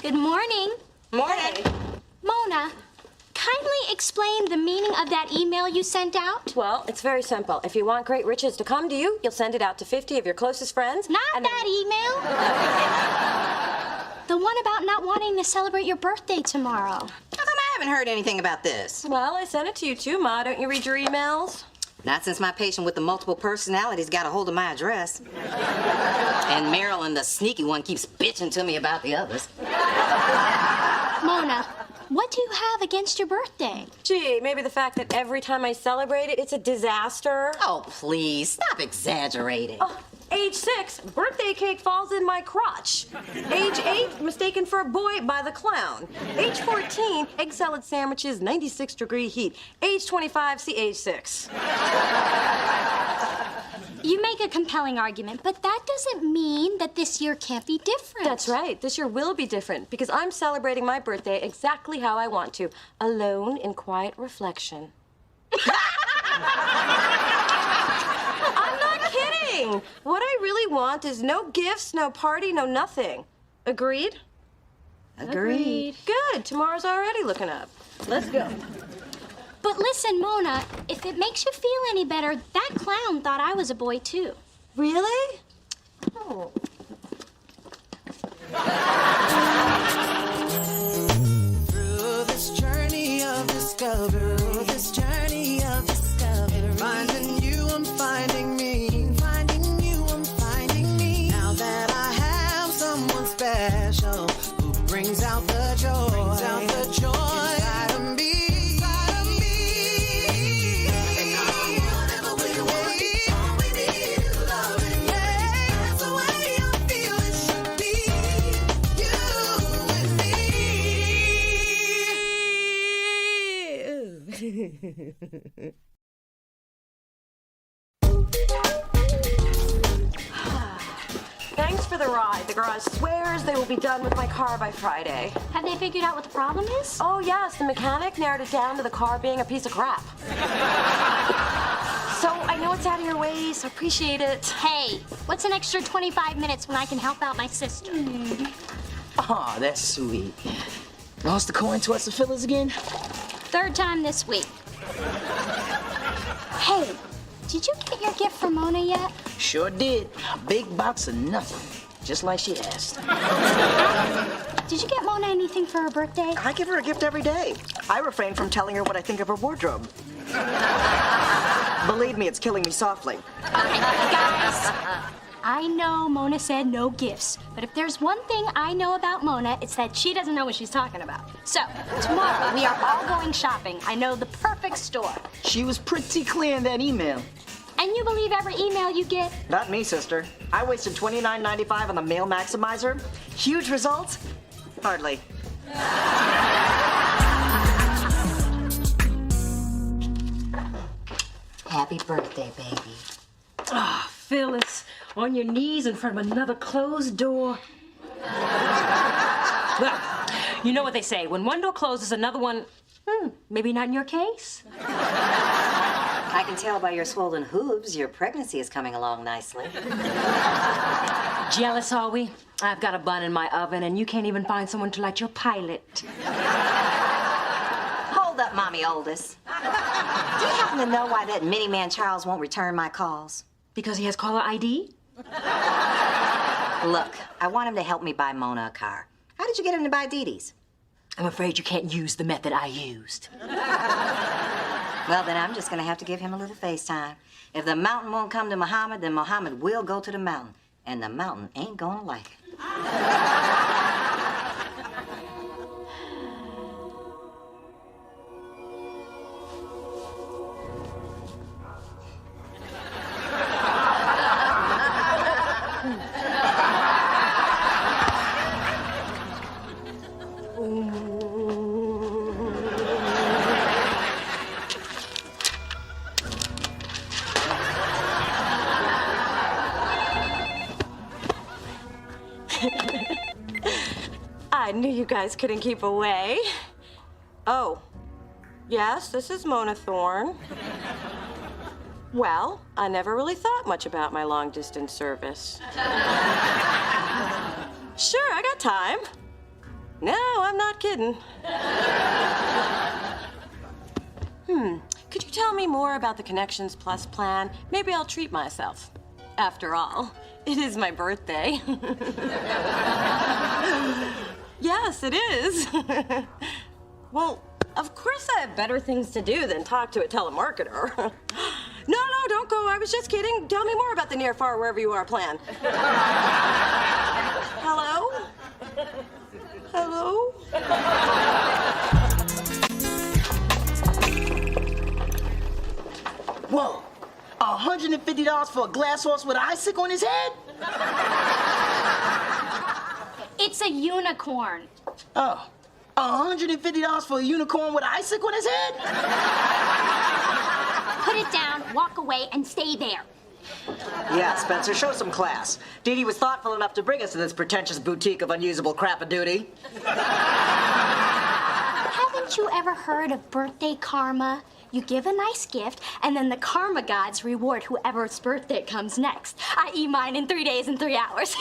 Good morning. Morning. Mona, kindly explain the meaning of that email you sent out. Well, it's very simple. If you want great riches to come to you, you'll send it out to 50 of your closest friends. Not that email. The one about not wanting to celebrate your birthday tomorrow. How come I haven't heard anything about this? Well, I sent it to you too, Ma. Don't you read your emails? Not since my patient with the multiple personalities got a hold of my address. And Marilyn, the sneaky one, keeps bitching to me about the others. Mona, What do you have against your birthday? Gee, maybe the fact that every time I celebrate it, it's a disaster. Oh, please, stop exaggerating. Oh, age 6, birthday cake falls in my crotch. Age 8, mistaken for a boy by the clown. Age 14, egg salad sandwiches, 96-degree heat. Age 25, see age 6. You make a compelling argument, but that doesn't mean that this year can't be different. That's right. This year will be different because I'm celebrating my birthday exactly how I want to, alone in quiet reflection. I'm not kidding. What I really want is no gifts, no party, no nothing. Agreed? Agreed. Good. Tomorrow's already looking up. Let's go. But listen, Mona, if it makes you feel any better, that clown thought I was a boy, too. Really? Oh. Through this journey of discovery, finding you, I'm finding me. Finding you, I'm finding me. Now that I have someone special who brings out the joy, inside of me. Thanks for the ride. The garage swears they will be done with my car by Friday. Have they figured out what the problem is? Oh, yes. The mechanic narrowed it down to the car being a piece of crap. So I know it's out of your way, so appreciate it. Hey, what's an extra 25 minutes when I can help out my sister? Aw, that's sweet. Lost the coin towards the Phillies again? 3rd time this week. Hey, did you get your gift for Mona yet? Sure did. A big box of nothing. Just like she asked. Did you get Mona anything for her birthday? I give her a gift every day. I refrain from telling her what I think of her wardrobe. Believe me, it's killing me softly. Okay, guys. I know Mona said no gifts, but if there's one thing I know about Mona, it's that she doesn't know what she's talking about. So, tomorrow we are all going shopping. I know the perfect store. She was pretty clear in that email. And you believe every email you get? Not me, sister. I wasted $29.95 on the Mail Maximizer. Huge results? Hardly. Happy birthday, baby. Ah, Phyllis, on your knees in front of another closed door. Well, you know what they say. When one door closes, another one, maybe not in your case. I can tell by your swollen hooves your pregnancy is coming along nicely. Jealous, are we? I've got a bun in my oven, and you can't even find someone to light your pilot. Hold up, Mommy Oldest. Do you happen to know why that mini-man Charles won't return my calls? Because he has caller ID? Look, I want him to help me buy Mona a car. How did you get him to buy Dee Dee's? I'm afraid you can't use the method I used. Well, then I'm just gonna have to give him a little FaceTime. If the mountain won't come to Muhammad, then Muhammad will go to the mountain. And the mountain ain't gonna like it. I knew you guys couldn't keep away. Oh, yes, this is Mona Thorne. Well, I never really thought much about my long-distance service. Sure, I got time. No, I'm not kidding. Could you tell me more about the Connections Plus plan? Maybe I'll treat myself. After all, it is my birthday. Yes, it is. Well, of course I have better things to do than talk to a telemarketer. No, don't go. I was just kidding. Tell me more about the near, far, wherever you are plan. Hello? Hello? Whoa, $150 for a glass horse with an icicle on his head? It's a unicorn. Oh, $150 for a unicorn with an icicle on his head? Put it down, walk away, and stay there. Yeah, Spencer, show some class. Dee Dee was thoughtful enough to bring us to this pretentious boutique of unusable crap-a-duty. Haven't you ever heard of birthday karma? You give a nice gift, and then the karma gods reward whoever's birthday comes next, i.e. mine in 3 days and 3 hours.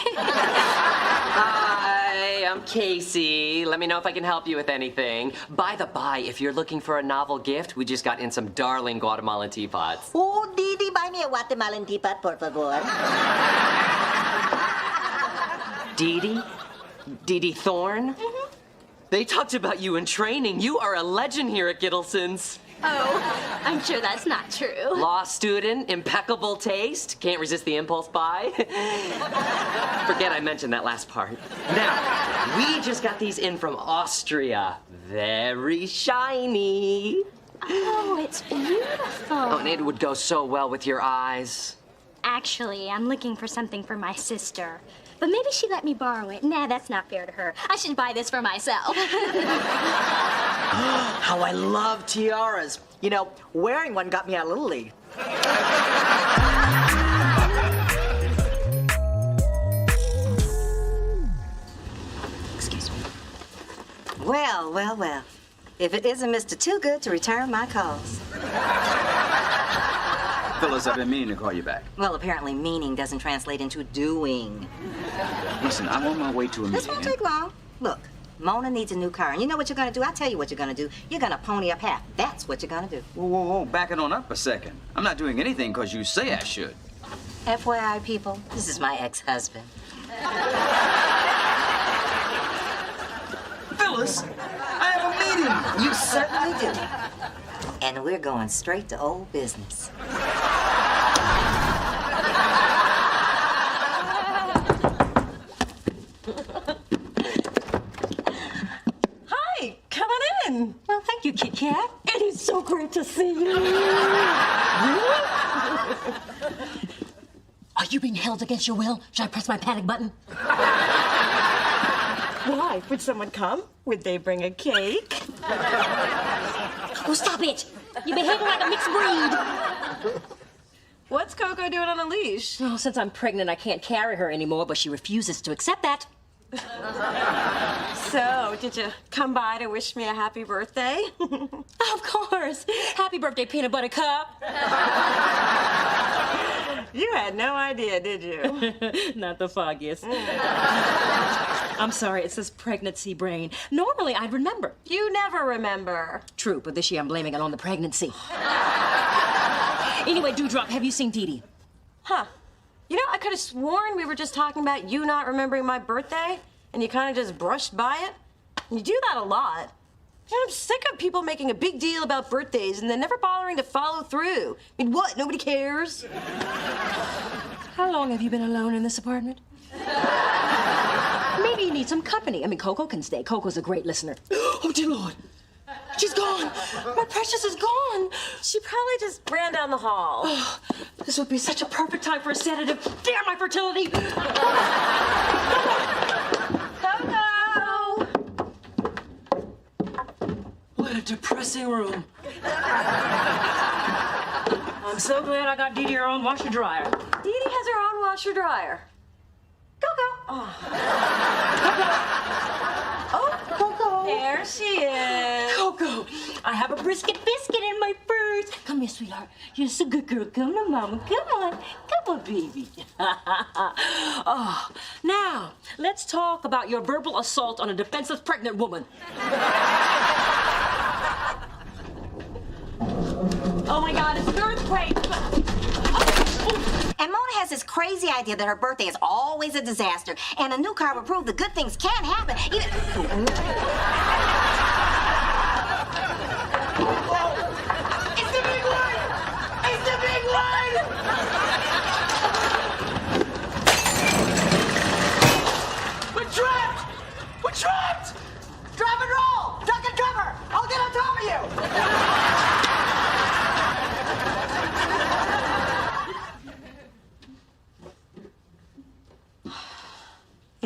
Hi, I'm Casey. Let me know if I can help you with anything. By the by, if you're looking for a novel gift, we just got in some darling Guatemalan teapots. Oh, Dee Dee, buy me a Guatemalan teapot, por favor. Dee Dee? Dee Dee Thorne? Mm-hmm. They talked about you in training. You are a legend here at Gittleson's. Oh, I'm sure that's not true. Law student, impeccable taste, can't resist the impulse buy. Forget I mentioned that last part. Now, we just got these in from Austria. Very shiny. Oh, it's beautiful. Oh, and it would go so well with your eyes. Actually, I'm looking for something for my sister. But maybe she let me borrow it. Nah, that's not fair to her. I should buy this for myself. How I love tiaras. You know, wearing one got me out of Little League. Excuse me. Well, well, well. If it isn't Mr. Too Good to return my calls. Phyllis, I've been meaning to call you back. Well, apparently meaning doesn't translate into doing. Listen, I'm on my way to a This meeting. won't take long. Look, Mona needs a new car, and you know what you're gonna do? I'll tell you what you're gonna do. You're gonna pony up half. That's what you're gonna do. Whoa, whoa, whoa, back it on up a second. I'm not doing anything because you say I should. FYI, people, this is my ex-husband. Phyllis, I have a meeting. You certainly do. And we're going straight to old business. Hi, come on in. Well, thank you, Kit Kat. It is so great to see you. Are you being held against your will? Should I press my panic button? Why? Would someone come? Would they bring a cake? Oh, stop it! You're behaving like a mixed breed. What's Coco doing on a leash? Well, since I'm pregnant, I can't carry her anymore, but she refuses to accept that. So, did you come by to wish me a happy birthday? Of course. Happy birthday, Peanut Butter Cup. You had no idea, did you? Not the foggiest. I'm sorry, it's this pregnancy brain. Normally, I'd remember. You never remember. True, but this year I'm blaming it on the pregnancy. Anyway, Dewdrop, have you seen Dee Dee? Huh. You know, I could have sworn we were just talking about you not remembering my birthday, and you kind of just brushed by it. You do that a lot. You know, I'm sick of people making a big deal about birthdays and then never bothering to follow through. I mean, what? Nobody cares? How long have you been alone in this apartment? Maybe you need some company. I mean, Coco can stay. Coco's a great listener. Oh, dear Lord. She's gone. My precious is gone. She probably just ran down the hall. Oh, this would be such a perfect time for a sedative. Damn my fertility. Coco! What a depressing room. I'm so glad I got Dee Dee her own washer dryer. Dee Dee has her own washer dryer. Coco! Oh. Oh, Coco! There she is. Coco, I have a brisket biscuit in my purse. Come here, sweetheart. You're so good girl. Come to mama. Come on. Come on, baby. Oh, now, let's talk about your verbal assault on a defenseless pregnant woman. Oh my God, it's an earthquake! And Mona has this crazy idea that her birthday is always a disaster, and a new car will prove that good things can happen. Even... It's the big one! It's the big one! We're trapped! We're trapped! Drop and roll! Duck and cover! I'll get on top of you!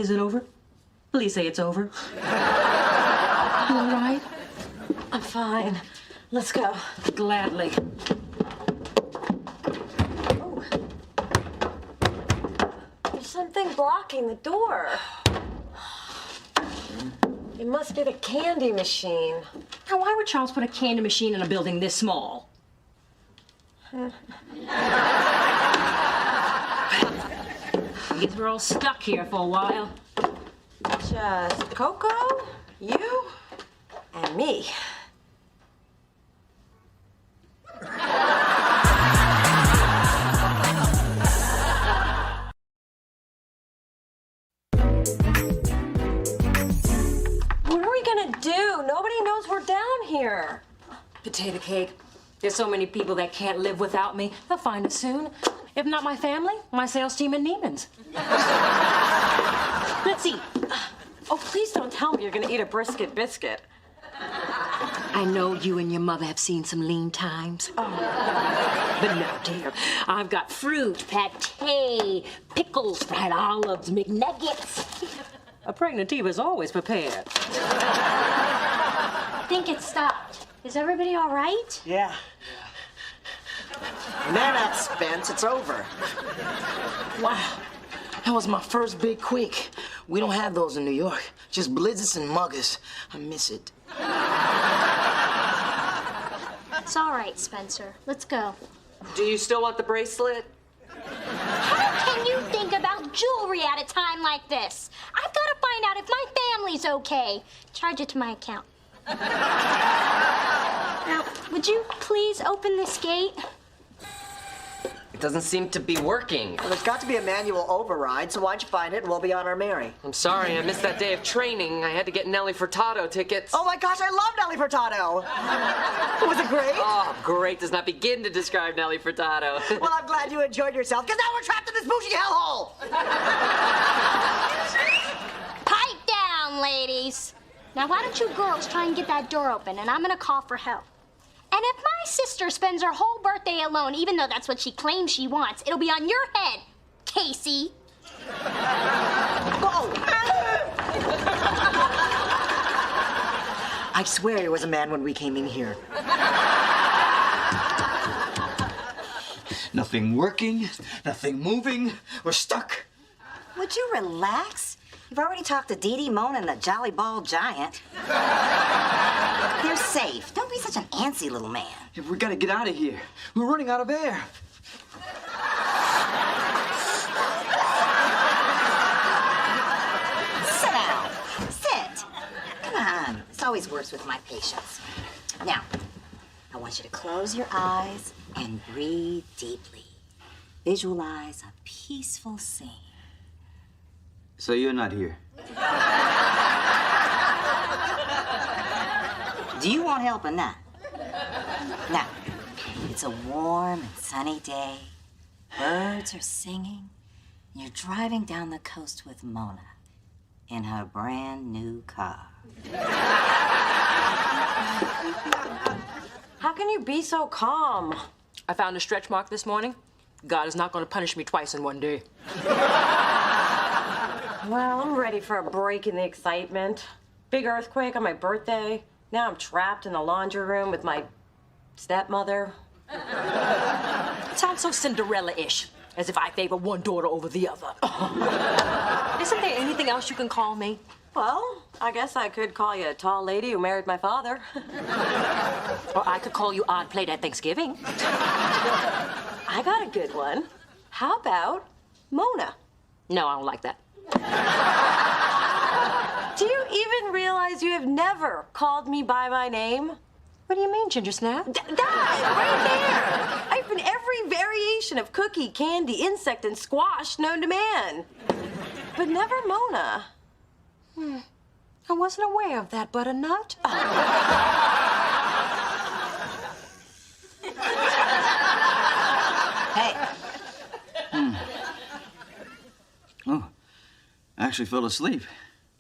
Is it over? Please say it's over. You all right? I'm fine. Let's go. Gladly. There's something blocking the door. It must be the candy machine. Now, why would Charles put a candy machine in a building this small? I guess we're all stuck here for a while. Just Coco, you, and me. What are we gonna do? Nobody knows we're down here. Potato cake. There's so many people that can't live without me. They'll find us soon. If not my family, my sales team in Neiman's. Let's eat. Oh, please don't tell me you're gonna eat a brisket biscuit. I know you and your mother have seen some lean times. Oh. But no, dear. I've got fruit, pate, pickles, fried olives, McNuggets. A pregnant diva's always prepared. I think it stopped. Is everybody all right? Yeah. Man up, Spence. It's over. Wow. That was my first big quake. We don't have those in New York. Just blizzards and muggers. I miss it. It's all right, Spencer. Let's go. Do you still want the bracelet? How can you think about jewelry at a time like this? I've got to find out if my family's okay. Charge it to my account. Now, would you please open this gate? It doesn't seem to be working. Well, there's got to be a manual override, so why'd you find it and we'll be on our merry? I'm sorry, I missed that day of training. I had to get Nelly Furtado tickets. Oh my gosh, I love Nelly Furtado! Was it great? Oh, great does not begin to describe Nelly Furtado. Well, I'm glad you enjoyed yourself, because now we're trapped in this bougie hellhole! Pipe down, ladies. Now, why don't you girls try and get that door open, and I'm gonna call for help. And if my sister spends her whole birthday alone, even though that's what she claims she wants, it'll be on your head, Casey. I swear he was a man when we came in here. Nothing working, nothing moving. We're stuck. Would you relax? You've already talked to Dee Dee, Mona, and the Jolly Ball Giant. They're safe. Don't be such an antsy little man. We gotta get out of here. We're running out of air. Sit down. Sit. Come on. This always works with my patients. Now, I want you to close your eyes and breathe deeply. Visualize a peaceful scene. So you're not here? Do you want help or not? Now, it's a warm and sunny day. Birds are singing. And you're driving down the coast with Mona in her brand new car. How can you be so calm? I found a stretch mark this morning. God is not going to punish me twice in one day. Well, I'm ready for a break in the excitement. Big earthquake on my birthday. Now I'm trapped in the laundry room with my stepmother. It sounds so Cinderella-ish, as if I favor one daughter over the other. Isn't there anything else you can call me? Well, I guess I could call you a tall lady who married my father. Or I could call you odd plate at Thanksgiving. I got a good one. How about Mona? No, I don't like that. Do you even realize you have never called me by my name? What do you mean, Ginger Snap? That, right there! I've been every variation of cookie, candy, insect, and squash known to man. But never Mona. I wasn't aware of that, Butternut. Hey. Oh, I actually fell asleep.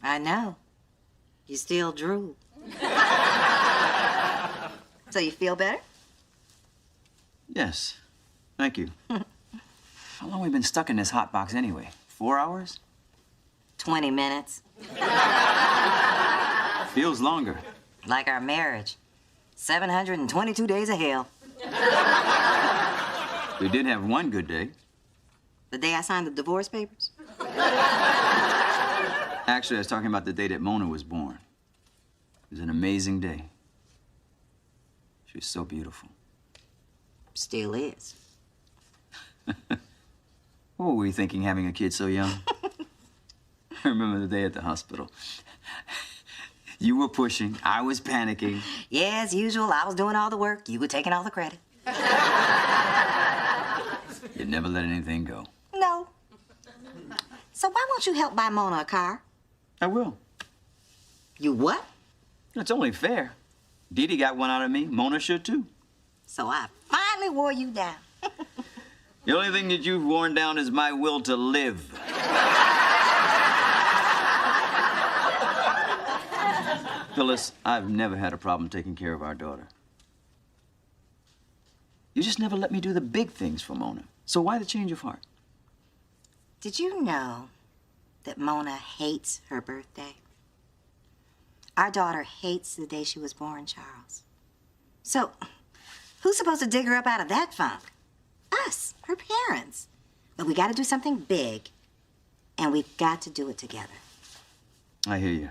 I know. You still drool. So you feel better? Yes. Thank you. How long have we been stuck in this hot box anyway? 4 hours? 20 minutes. Feels longer. Like our marriage. 722 days of hell. We did have one good day. The day I signed the divorce papers? Actually, I was talking about the day that Mona was born. It was an amazing day. She was so beautiful. Still is. What were we thinking having a kid so young? I remember the day at the hospital. You were pushing, I was panicking. Yeah, as usual, I was doing all the work. You were taking all the credit. You never let anything go. No. So why won't you help buy Mona a car? I will. You what? It's only fair. Dee Dee got one out of me. Mona should too. So I finally wore you down. The only thing that you've worn down is my will to live. Phyllis, I've never had a problem taking care of our daughter. You just never let me do the big things for Mona. So why the change of heart? Did you know that Mona hates her birthday? Our daughter hates the day she was born, Charles. So, who's supposed to dig her up out of that funk? Us, her parents. But we gotta do something big, and we've got to do it together. I hear you.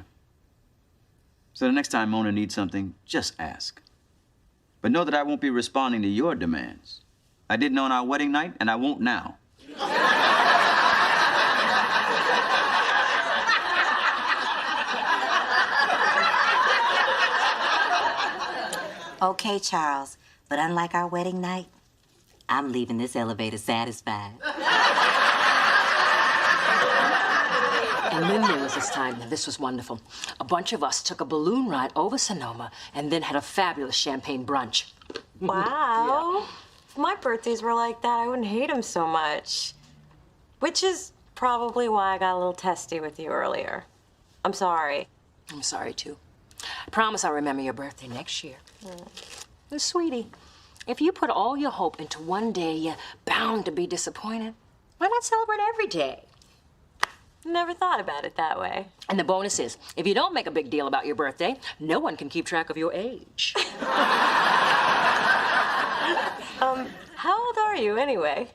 So the next time Mona needs something, just ask. But know that I won't be responding to your demands. I didn't on our wedding night, and I won't now. Okay, Charles, but unlike our wedding night, I'm leaving this elevator satisfied. And then there was this time, now this was wonderful. A bunch of us took a balloon ride over Sonoma and then had a fabulous champagne brunch. Wow. If my birthdays were like that, I wouldn't hate them so much. Which is probably why I got a little testy with you earlier. I'm sorry. I'm sorry, too. I promise I'll remember your birthday next year. Sweetie, if you put all your hope into one day, you're bound to be disappointed. Why not celebrate every day? Never thought about it that way. And the bonus is, if you don't make a big deal about your birthday, no one can keep track of your age. How old are you anyway?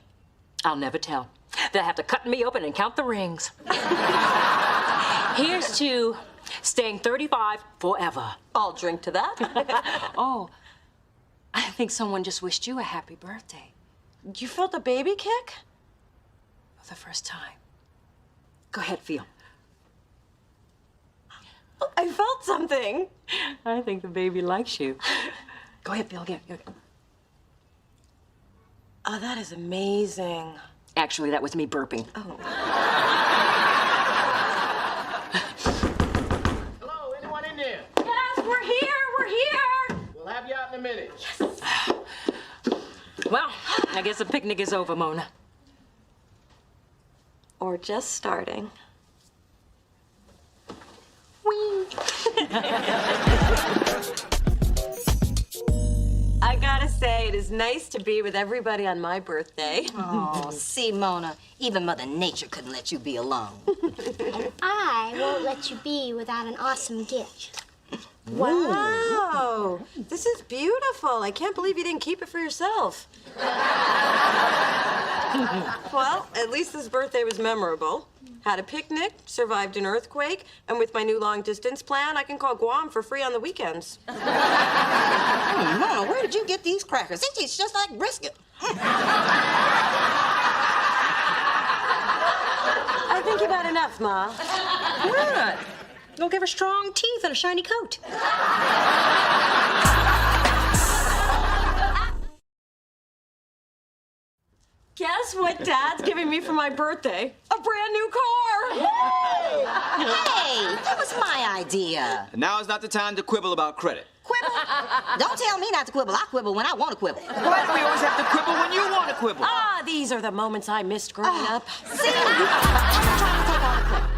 I'll never tell. They'll have to cut me open and count the rings. Here's to staying 35 forever. I'll drink to that. Oh, I think someone just wished you a happy birthday. You felt a baby kick? For the first time. Go ahead, feel. I felt something. I think the baby likes you. Go ahead, feel again. Oh, that is amazing. Actually, that was me burping. Oh. Hello, anyone in there? Yes, we're here. We'll have you out in a minute. Well, I guess the picnic is over, Mona. Or just starting. Whee! I gotta say, it is nice to be with everybody on my birthday. Oh, see, Mona, even Mother Nature couldn't let you be alone. And I won't let you be without an awesome gift. Wow, this is beautiful. I can't believe you didn't keep it for yourself. Well, at least this birthday was memorable. Had a picnic, survived an earthquake, and with my new long-distance plan, I can call Guam for free on the weekends. Mona, where did you get these crackers? They taste just like brisket. I think you've had enough, Ma. Good. You'll give her strong teeth and a shiny coat. Guess what Dad's giving me for my birthday? A brand new car! Hey, that was my idea. Now is not the time to quibble about credit. Quibble? Don't tell me not to quibble. I quibble when I want to quibble. Why do we always have to quibble when you want to quibble? Ah, these are the moments I missed growing up. See? I'm trying to take all the credit.